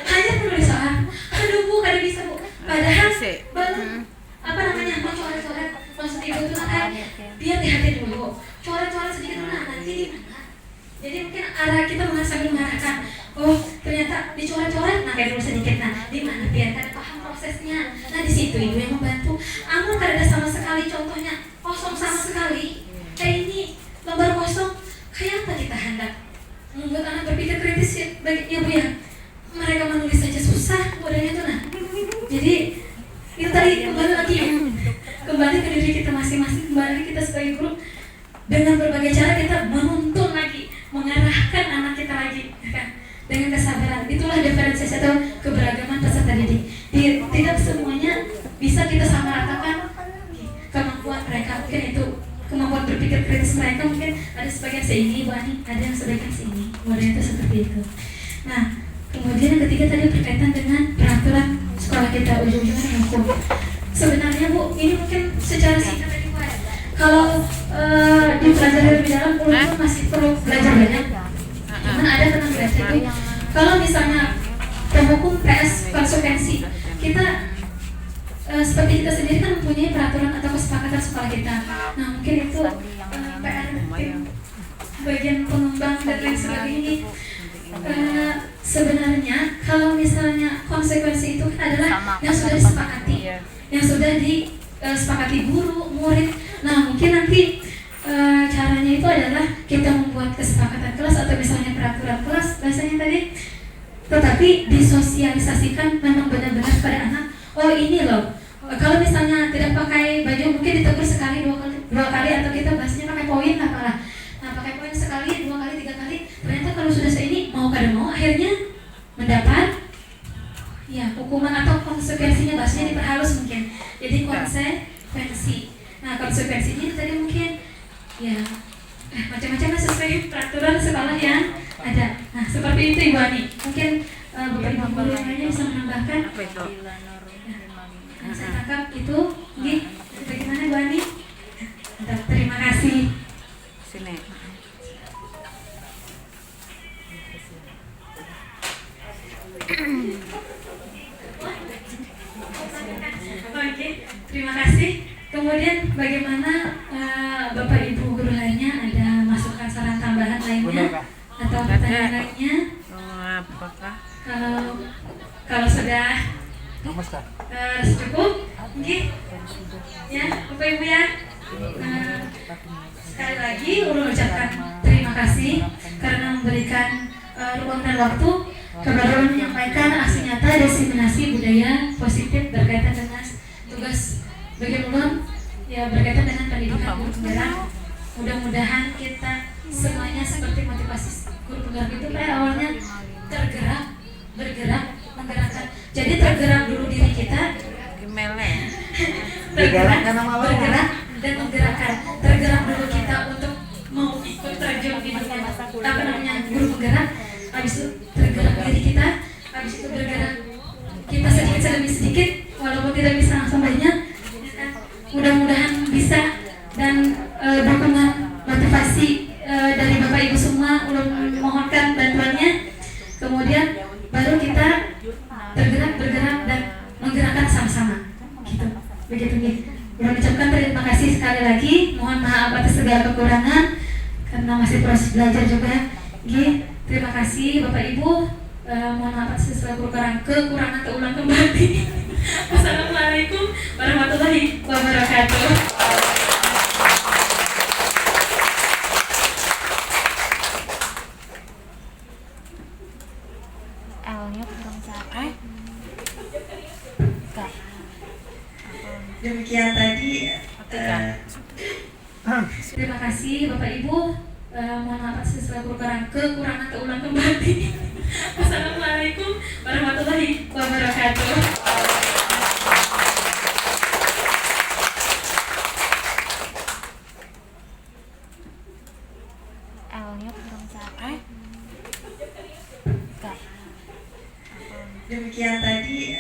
hanya menulis soal. Aduh bu, kada bisa bu. Padahal belum apa namanya mau coret-coret maksud ibu itu kan biar hati dulu. Coret-coret sedikit dulu nanti di mana. Jadi mungkin arah kita sambil mengarahkan, oh ternyata dicoret-coret, nah kayak dulu sedikit, nah di mana biar kan paham prosesnya. Nah di situ ibu yang membantu. Amun kada ada sama sekali, contohnya kosong sama sekali, kayak ini lembar kosong, kayak apa kita hendak membuat anak berpikir kritis ya bu ya. Mereka menulis saja susah, modalnya tuh nah. Jadi itu tadi kembali ke diri kita masing-masing, kembali kita sebagai guru dengan berbagai cara kita menuntun lagi, mengarahkan anak kita lagi kan, dengan kesabaran. Itulah diferensiasi atau keberagaman peserta didik. Tidak semuanya bisa kita samaratakan kemampuan mereka, mungkin itu kemampuan berpikir kritis mereka mungkin ada sebagian seini, Bu Ani, ada yang sebagian seini, modalnya itu seperti itu. Nah, kemudian yang ketiga tadi berkaitan dengan peraturan sekolah kita, ujung-ujungnya hukum. Sebenarnya Bu, ini mungkin secara singkat tadi Bu, kalau dipelajari lebih dalam, ulun masih perlu belajar banyak. Cuman ada tentang belajar itu, kalau misalnya penghukum PS konsekuensi, kita seperti kita sendiri kan mempunyai peraturan atau kesepakatan sekolah kita. Nah mungkin itu PR bagian pengembang dan lain sebagainya. Sebenarnya kalau misalnya konsekuensi itu adalah yang sudah disepakati, yang sudah disepakati guru, murid. Nah mungkin nanti caranya itu adalah kita membuat kesepakatan kelas atau misalnya peraturan kelas bahasanya tadi, tetapi disosialisasikan memang benar-benar pada anak. Oh ini loh, kalau misalnya tidak pakai baju mungkin ditegur sekali, dua kali atau kita bahasnya pakai poin apalah. Nah pakai poin sekali, 2 kali, 3 kali, ternyata kalau sudah seini mau kada mau akhirnya mendapat ya hukuman atau konsekuensinya, bahasanya diperhalus mungkin. Jadi konsekuensi. Nah konsekuensinya tadi mungkin ya macam-macam sesuai peraturan sekolah yang ada. Nah seperti itu Ibu Ani. Mungkin Bapak Ibu guru lainnya bisa menambahkan. Nah, saya tangkap itu. Bagaimana Bu Ani? Terima kasih. Sini. Oke, terima kasih. Kemudian bagaimana Bapak Ibu guru lainnya, ada masukan saran tambahan lainnya atau pertanyaan lainnya? Apakah? Kalau sudah cukup, mungkin ya Bapak Ibu ya. Sekali lagi ulun ucapkan terima kasih karena memberikan ruang dan waktu kepada ulun menyampaikan aksi nyata diseminasi budaya positif berkaitan dengan tugas bagi ulun ya berkaitan dengan pendidikan guru penggerak. Mudah-mudahan kita semuanya seperti motivasi guru penggerak itu kayak awalnya tergerak, bergerak, menggerakkan. Jadi tergerak dulu diri kita, bergerak dan menggerakkan. Tergerak dulu kita untuk mau ikut terjun di dunia apa namanya guru penggerak. Habis itu tergerak diri kita, habis itu bergerak kita sedikit demi sedikit, walaupun tidak bisa langsung banyak. Mudah-mudahan bisa, dan dukungan motivasi dari Bapak Ibu semua ulun mohonkan bantuannya. Kemudian baru kita tergerak, bergerak dan menggerakkan sama-sama. Gitu. Begitu nih. Mengucapkan terima kasih sekali lagi. Mohon maaf atas segala kekurangan karena masih proses belajar juga. Terima kasih Bapak Ibu. Mohon maaf atas segala kekurangan terulang kembali. Wassalamualaikum warahmatullahi wabarakatuh. Demikian tadi. Terima kasih Bapak Ibu. Mohon maaf atas segala kekurangan terulang kembali. Wassalamualaikum warahmatullahi wabarakatuh. Demikian tadi.